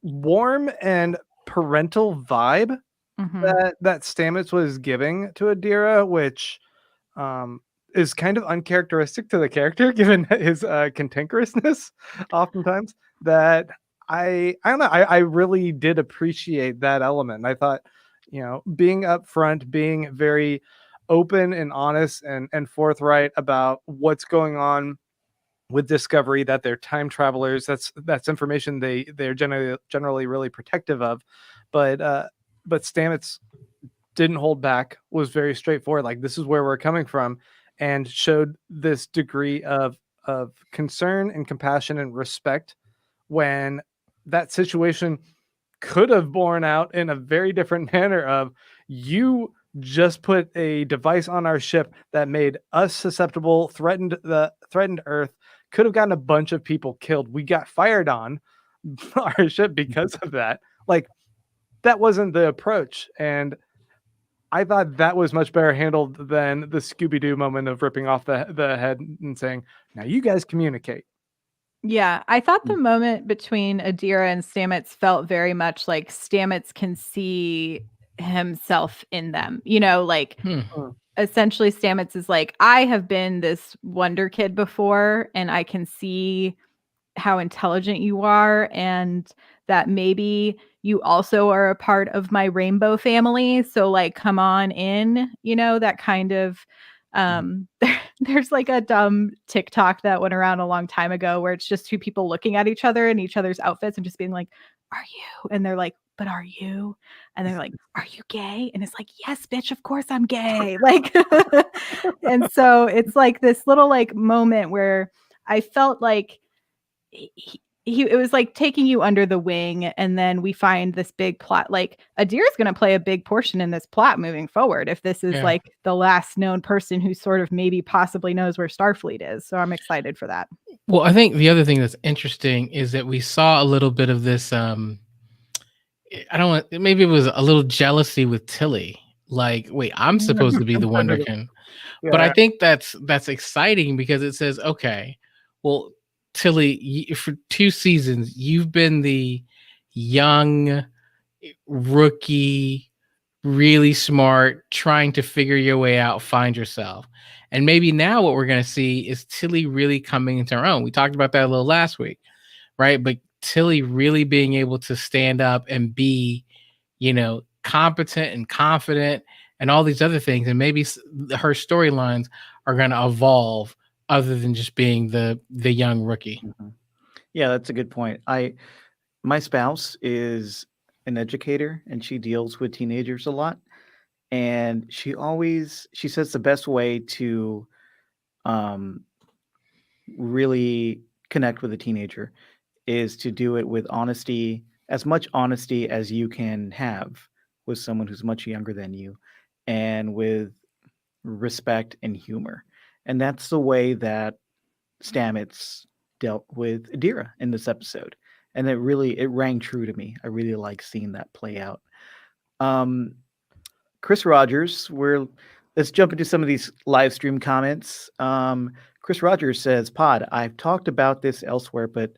warm and parental vibe Mhm. that Stamets was giving to Adira, which is kind of uncharacteristic to the character, given his cantankerousness. Oftentimes, that I don't know. I really did appreciate that element. I thought, being upfront, being very open and honest and forthright about what's going on with Discovery, that they're time travelers. That's information they're generally really protective of, but Stamets didn't hold back, was very straightforward. Like, this is where we're coming from, and showed this degree of concern and compassion and respect when that situation could have borne out in a very different manner of, you just put a device on our ship that made us susceptible, threatened Earth, could have gotten a bunch of people killed. We got fired on our ship because of that. Like, that wasn't the approach. And I thought that was much better handled than the Scooby-Doo moment of ripping off the head and saying, now you guys communicate. Yeah, I thought the moment between Adira and Stamets felt very much like Stamets can see himself in them. Like essentially Stamets is like, I have been this wonder kid before, and I can see how intelligent you are, and that maybe you also are a part of my rainbow family. So like, come on in, that kind of there's like a dumb TikTok that went around a long time ago where it's just two people looking at each other in each other's outfits and just being like, are you? And they're like, but are you? And they're like, are you gay? And it's like, yes, bitch, of course I'm gay. Like, and so it's like this little like moment where I felt like it was like taking you under the wing, and then we find this big plot. Like Adira's going to play a big portion in this plot moving forward, if this is like the last known person who sort of maybe possibly knows where Starfleet is. So I'm excited for that. Well, I think the other thing that's interesting is that we saw a little bit of this. Maybe it was a little jealousy with Tilly. Like, wait, I'm supposed to be the Wonderkin. Yeah. But I think that's exciting because it says, okay, well, Tilly, for 2 seasons, you've been the young rookie, really smart, trying to figure your way out, find yourself. And maybe now what we're going to see is Tilly really coming into her own. We talked about that a little last week, right? But Tilly really being able to stand up and be, competent and confident and all these other things. And maybe her storylines are going to evolve other than just being the young rookie. Mm-hmm. Yeah, that's a good point. My spouse is an educator and she deals with teenagers a lot. And she says the best way to really connect with a teenager is to do it with honesty, as much honesty as you can have with someone who's much younger than you, and with respect and humor. And that's the way that Stamets dealt with Adira in this episode. And it rang true to me. I really like seeing that play out. Chris Rogers, let's jump into some of these live stream comments. Chris Rogers says, Pod, I've talked about this elsewhere, but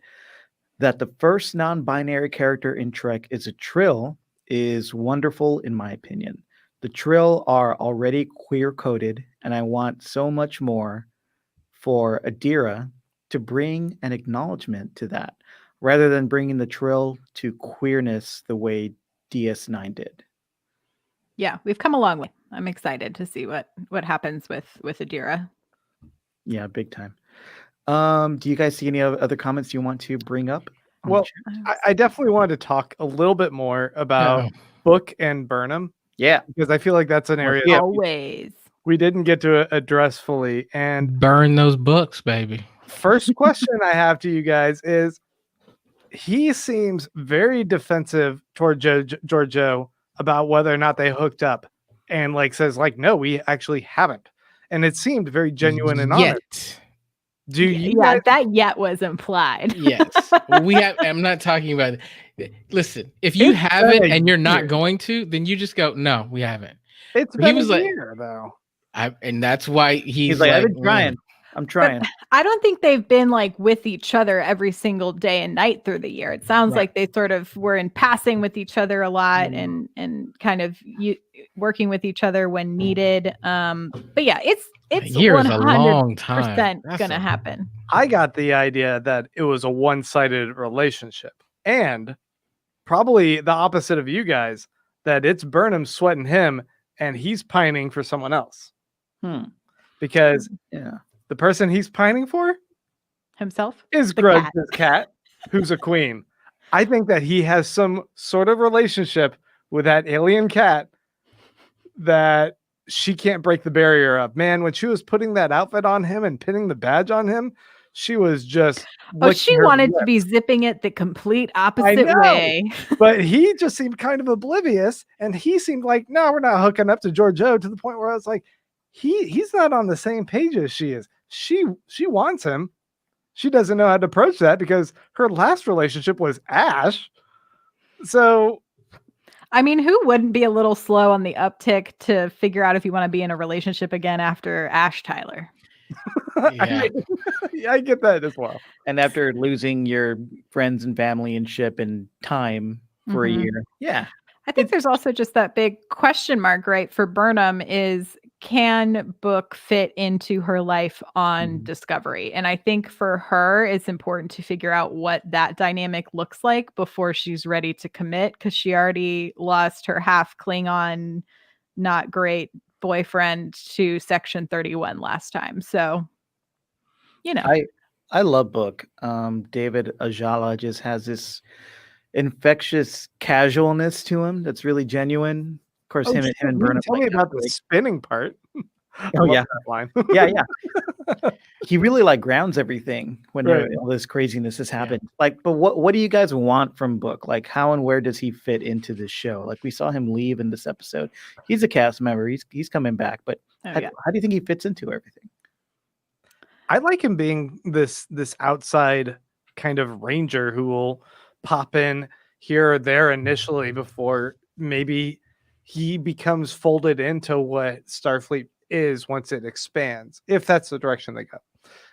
that the first non-binary character in Trek is a Trill is wonderful in my opinion. The Trill are already queer-coded, and I want so much more for Adira to bring an acknowledgement to that, rather than bringing the Trill to queerness the way DS9 did. Yeah, we've come a long way. I'm excited to see what happens with Adira. Yeah, big time. Do you guys see any other comments you want to bring up? Well, I definitely wanted to talk a little bit more about Book and Burnham. Yeah, because I feel like that's an area always we didn't get to address fully. And burn those books, baby. First question I have to you guys is, he seems very defensive toward Georgiou about whether or not they hooked up, and says no, we actually haven't. And it seemed very genuine and honest. Do you guys... that yet was implied. Yes. I'm not talking about it. Listen, if you haven't and you're not going to, then you just go, no, we haven't. It's been a year, though. And that's why he's like, I've been trying. I'm trying. But I don't think they've been with each other every single day and night through the year. It sounds like they sort of were in passing with each other a lot and kind of working with each other when needed. But yeah, it's a year is a long time. 100% gonna happen. I got the idea that it was a one-sided relationship, and probably the opposite of you guys, that it's Burnham sweating him and he's pining for someone else. Because the person he's pining for himself is Grudge's cat, who's a queen. I think that he has some sort of relationship with that alien cat that she can't break the barrier of. Man, when she was putting that outfit on him and pinning the badge on him, she was just... she wanted to be zipping it the complete opposite way. But he just seemed kind of oblivious, and he seemed like, no, we're not hooking up to Georgiou, to the point where I was like, he's not on the same page as she is. She wants him. She doesn't know how to approach that because her last relationship was Ash. So, I mean, who wouldn't be a little slow on the uptick to figure out if you want to be in a relationship again after Ash Tyler? Yeah. I get that as well. And after losing your friends and family and ship and time for a year. Yeah. I think there's also just that big question mark, right? For Burnham is, can Book fit into her life on Discovery? And I think for her, it's important to figure out what that dynamic looks like before she's ready to commit, because she already lost her half Klingon, not great boyfriend to Section 31 last time. So, I love Book. David Ajala just has this infectious casualness to him that's really genuine. Of course, him and Burnham. Tell me about the spinning part. Oh yeah, line. yeah. he really like grounds everything when Right. all this craziness has happened. Like, but what do you guys want from Book? Like, how and where does he fit into this show? Like, we saw him leave in this episode. He's a cast member. He's coming back, but how do you think he fits into everything? I like him being this outside kind of ranger who will pop in here or there initially before maybe he becomes folded into what Starfleet is once it expands, if that's the direction they go.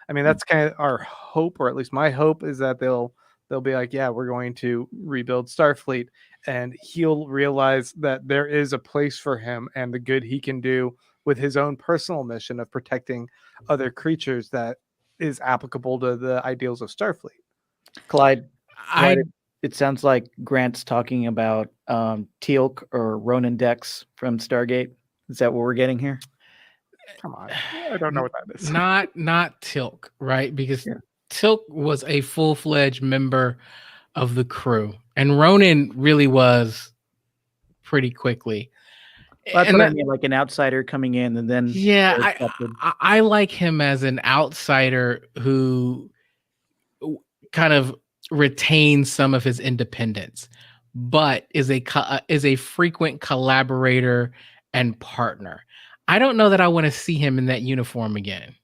I mean, that's kind of our hope, or at least my hope, is that they'll be like, yeah, we're going to rebuild Starfleet, and he'll realize that there is a place for him and the good he can do with his own personal mission of protecting other creatures that is applicable to the ideals of Starfleet. Clyde, it sounds like Grant's talking about Teal'c or Ronan Dex from Stargate. Is that what we're getting here? Come on, I don't know what that is. Not Teal'c, right? Because Teal'c was a full-fledged member of the crew, and Ronan really was pretty quickly. That's what I mean, like an outsider coming in, and then I like him as an outsider who kind of retains some of his independence, but is a frequent collaborator and partner. I don't know that I want to see him in that uniform again,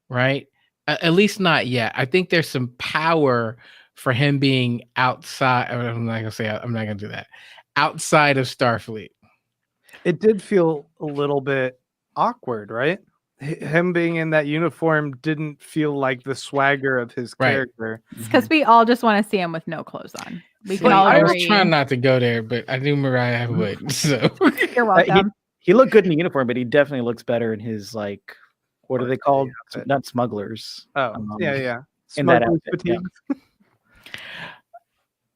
right? At least not yet. I think there's some power for him being outside. I'm not gonna do that. Outside of Starfleet. It did feel a little bit awkward, right? Him being in that uniform didn't feel like the swagger of his character. It's because we all just want to see him with no clothes on. We can all agree. I was trying not to go there, but I knew Mariah would. So you're welcome. He looked good in the uniform, but he definitely looks better in his, like, what are they called? Not smugglers. Oh, yeah. In that outfit, yeah.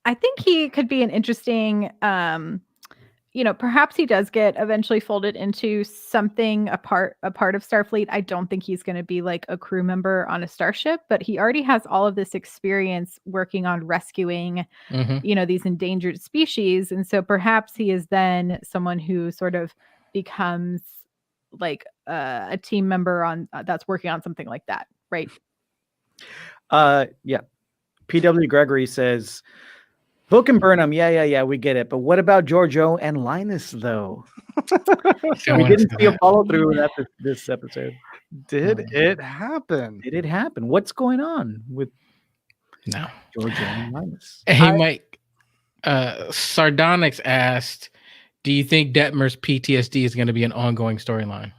I think he could be an interesting, perhaps he does get eventually folded into something, a part of Starfleet. I don't think he's going to be like a crew member on a starship, but he already has all of this experience working on rescuing, these endangered species. And so perhaps he is then someone who sort of becomes like a team member on that's working on something like that, right? Yeah. P.W. Gregory says, Book and Burnham, yeah, we get it. But what about Georgiou and Linus, though? We didn't see a follow through with that this episode. Did it happen? Did it happen? What's going on with Georgiou and Linus? Hey, Mike, Sardonyx asked, do you think Detmer's PTSD is going to be an ongoing storyline?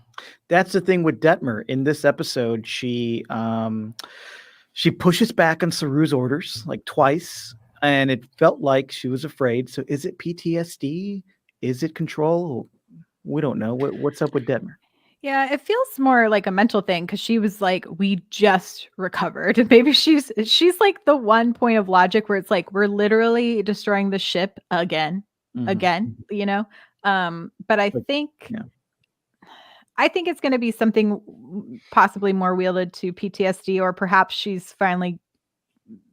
That's the thing with Detmer. In this episode, she pushes back on Saru's orders like twice, and it felt like she was afraid. So is it PTSD? Is it control? We don't know. What's up with Detmer? Yeah, it feels more like a mental thing because she was like, we just recovered. Maybe she's like the one point of logic where it's like, we're literally destroying the ship again, but I think it's going to be something possibly more wielded to PTSD, or perhaps she's finally,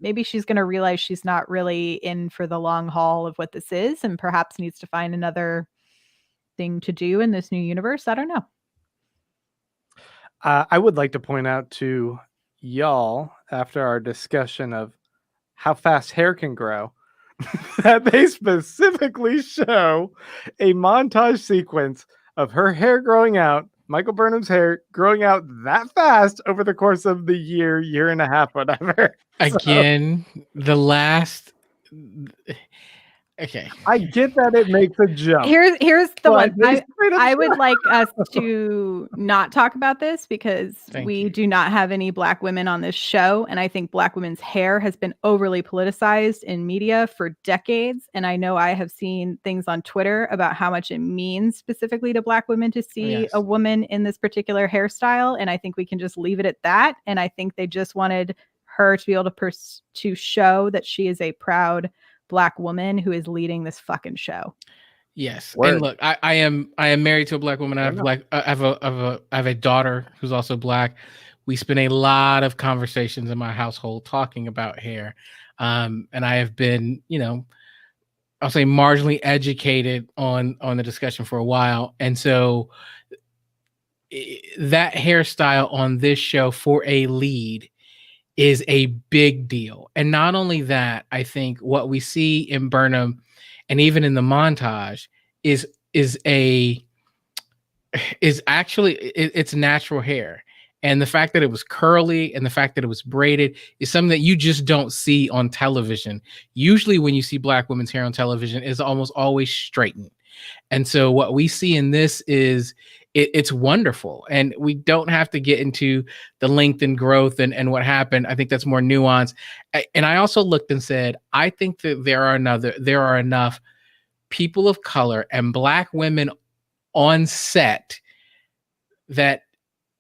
maybe she's going to realize she's not really in for the long haul of what this is, and perhaps needs to find another thing to do in this new universe. I don't know. I would like to point out to y'all, after our discussion of how fast hair can grow, that they specifically show a montage sequence of her hair growing out, Michael Burnham's hair growing out that fast over the course of the year and a half, whatever. Again, the last... Okay. I get that it makes a jump. Here's the one. I would like us to not talk about this because we do not have any Black women on this show. And I think Black women's hair has been overly politicized in media for decades. And I know I have seen things on Twitter about how much it means specifically to Black women to see a woman in this particular hairstyle. And I think we can just leave it at that. And I think they just wanted her to be able to show that she is a proud Black woman who is leading this fucking show. Yes. Word. And look, I am married to a Black woman. I have a daughter who's also Black. We spend a lot of conversations in my household talking about hair. And I have been, I'll say marginally educated on the discussion for a while. And so that hairstyle on this show for a lead is a big deal. And not only that, I think what we see in Burnham and even in the montage is actually it's natural hair. And the fact that it was curly and the fact that it was braided is something that you just don't see on television. Usually when you see Black women's hair on television, it's almost always straightened. And so what we see in this is it's wonderful. And we don't have to get into the length and growth and what happened. I think that's more nuanced. And I also looked and said, I think that there are enough people of color and Black women on set that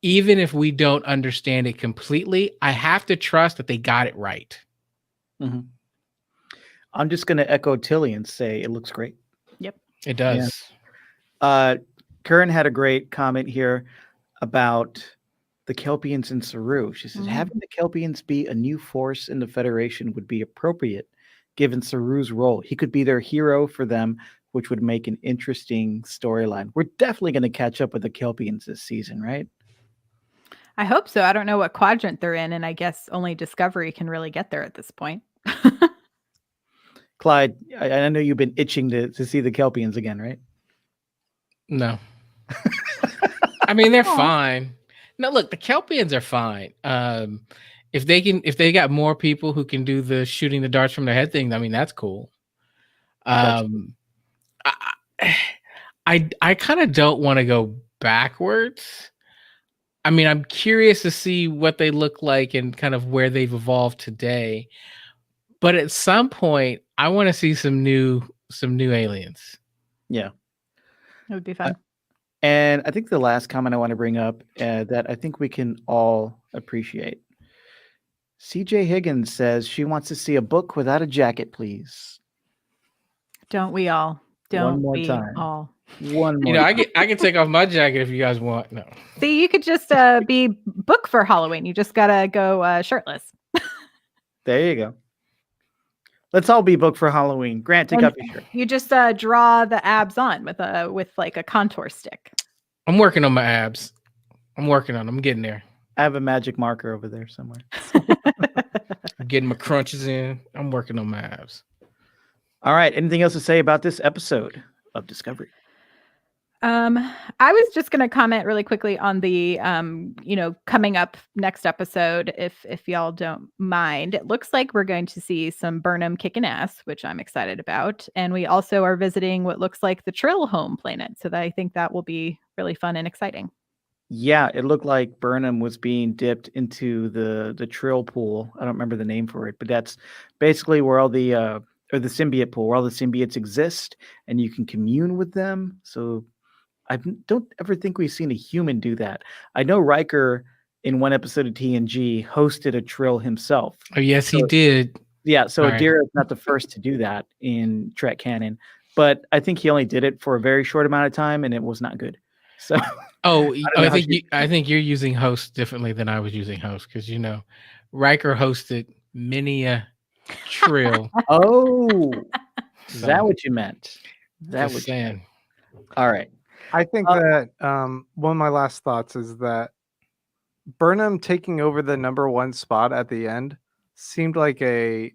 even if we don't understand it completely, I have to trust that they got it right. Mm-hmm. I'm just going to echo Tilly and say it looks great. Yep. It does. Yeah. Karen had a great comment here about the Kelpians in Saru. She says, having the Kelpians be a new force in the Federation would be appropriate, given Saru's role. He could be their hero for them, which would make an interesting storyline. We're definitely going to catch up with the Kelpians this season, right? I hope so. I don't know what quadrant they're in, and I guess only Discovery can really get there at this point. Clyde, I know you've been itching to see the Kelpians again, right? No. I mean, they're fine. No, look, the Kelpians are fine. If they got more people who can do the shooting the darts from their head thing, I mean, that's cool. I kind of don't want to go backwards. I mean, I'm curious to see what they look like and kind of where they've evolved today. But at some point, I want to see some new aliens. Yeah. It would be fun. And I think the last comment I want to bring up that I think we can all appreciate. CJ Higgins says she wants to see a book without a jacket, please. Don't we all? Don't One more we time. all? One more. I can take off my jacket if you guys want. No. See, you could just be book for Halloween. You just gotta go shirtless. There you go. Let's all be booked for Halloween. Grant, take off your shirt. You just draw the abs on with like a contour stick. I'm working on my abs. I'm working on them. I'm getting there. I have a magic marker over there somewhere. I'm getting my crunches in. I'm working on my abs. All right. Anything else to say about this episode of Discovery? I was just going to comment really quickly on the, coming up next episode, if y'all don't mind. It looks like we're going to see some Burnham kicking ass, which I'm excited about. And we also are visiting what looks like the Trill home planet. So I think that will be really fun and exciting. Yeah, it looked like Burnham was being dipped into the Trill pool. I don't remember the name for it, but that's basically where all the symbiote pool, where all the symbiotes exist, and you can commune with them. So I don't ever think we've seen a human do that. I know Riker in one episode of TNG hosted a Trill himself. Oh, yes, he did. Yeah, so Right. Adira is not the first to do that in Trek canon, but I think he only did it for a very short amount of time, and it was not good. So, I think you're using host differently than I was using host because Riker hosted many a Trill. oh, is that what you meant? That Just was saying. all right. I think that one of my last thoughts is that Burnham taking over the number one spot at the end seemed like a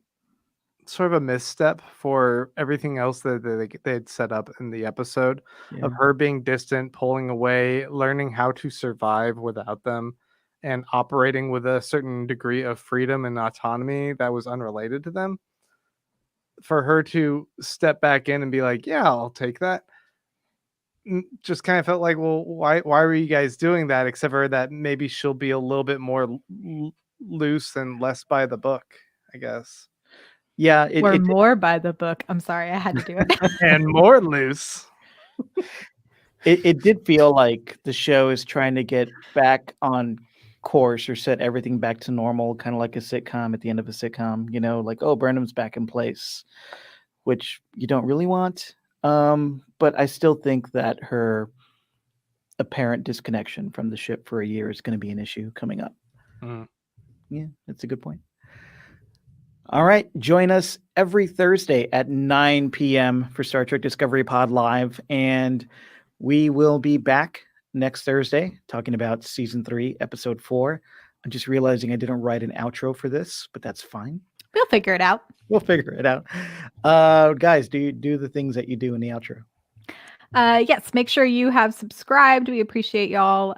sort of a misstep for everything else that they had set up in the episode of her being distant, pulling away, learning how to survive without them, and operating with a certain degree of freedom and autonomy that was unrelated to them. For her to step back in and be like, yeah, I'll take that. Just kind of felt like, well, why were you guys doing that? Except for that maybe she'll be a little bit more loose and less by the book, I guess. Yeah, Or more by the book. I'm sorry, I had to do it. And more loose. It did feel like the show is trying to get back on course or set everything back to normal, kind of like a sitcom at the end of a sitcom, like, oh, Burnham's back in place, which you don't really want. But I still think that her apparent disconnection from the ship for a year is going to be an issue coming up. Yeah, that's a good point. All right. Join us every Thursday at 9 p.m. for Star Trek Discovery Pod Live. And we will be back next Thursday talking about season 3, episode 4. I'm just realizing I didn't write an outro for this, but that's fine. We'll figure it out. We'll figure it out. Guys, do the things that you do in the outro. Yes, make sure you have subscribed. We appreciate y'all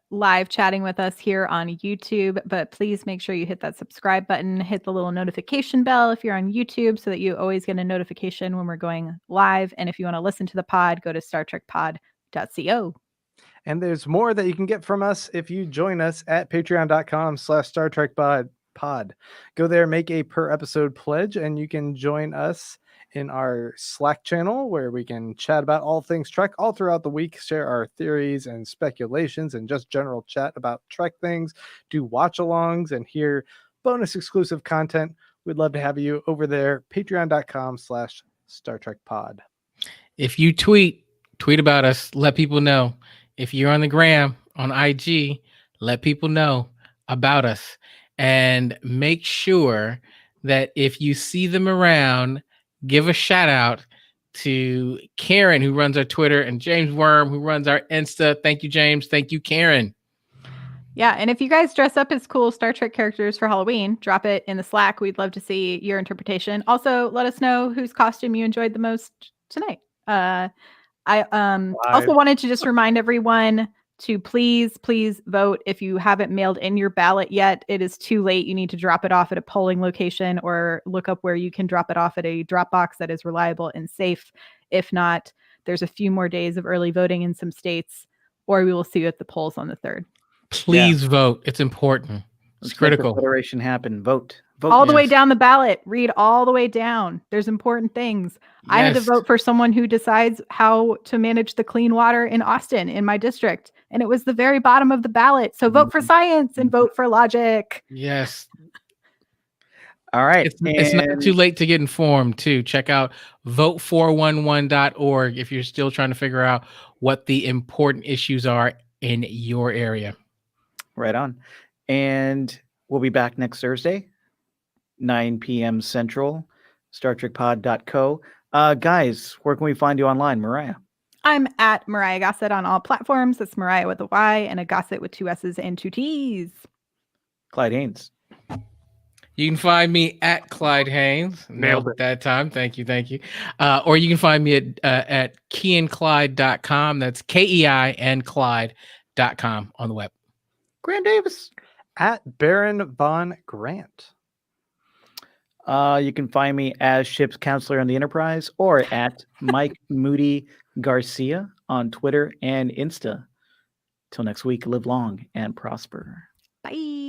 live chatting with us here on YouTube, but please make sure you hit that subscribe button, hit the little notification bell if you're on YouTube so that you always get a notification when we're going live. And if you want to listen to the pod, go to StarTrekPod.co. And there's more that you can get from us if you join us at patreon.com/StarTrekPod. Go there, make a per episode pledge, and you can join us in our Slack channel where we can chat about all things Trek all throughout the week, share our theories and speculations, and just general chat about Trek things, do watch-alongs, and hear bonus exclusive content. We'd love to have you over there, patreon.com/StarTrekPod. If you tweet about us, let people know. If you're on the gram, on IG, let people know about us. And make sure that if you see them around, give a shout out to Karen, who runs our Twitter, and James Worm, who runs our Insta. Thank you, James. Thank you, Karen. Yeah, and if you guys dress up as cool Star Trek characters for Halloween, drop it in the Slack. We'd love to see your interpretation. Also, let us know whose costume you enjoyed the most tonight. I also wanted to just remind everyone to please vote. If you haven't mailed in your ballot yet, it is too late. You need to drop it off at a polling location or look up where you can drop it off at a drop box that is reliable and safe. If not, there's a few more days of early voting in some states, or we will see you at the polls on the 3rd. Please vote. It's important. It's critical. Make the federation happen. Vote. All the way down the ballot. Read all the way down. There's important things. Yes. I had to vote for someone who decides how to manage the clean water in Austin, in my district. And it was the very bottom of the ballot. So vote for science and vote for logic. Yes. All right. It's not too late to get informed, too. Check out vote411.org if you're still trying to figure out what the important issues are in your area. Right on. And we'll be back next Thursday, 9 p.m. Central, StarTrekPod.co. Guys, where can we find you online, Mariah? I'm at Mariah Gossett on all platforms. That's Mariah with a Y and a Gossett with 2 S's and 2 T's. Clyde Haynes. You can find me at Clyde Haynes. Nailed it that time. Thank you. Or you can find me at keinclyde.com. That's KEIN Clyde.com on the web. Grant Davis. At Baron Von Grant. You can find me as Ship's Counselor on the Enterprise or at Mike Moody Garcia on Twitter and Insta. Till next week, live long and prosper. Bye.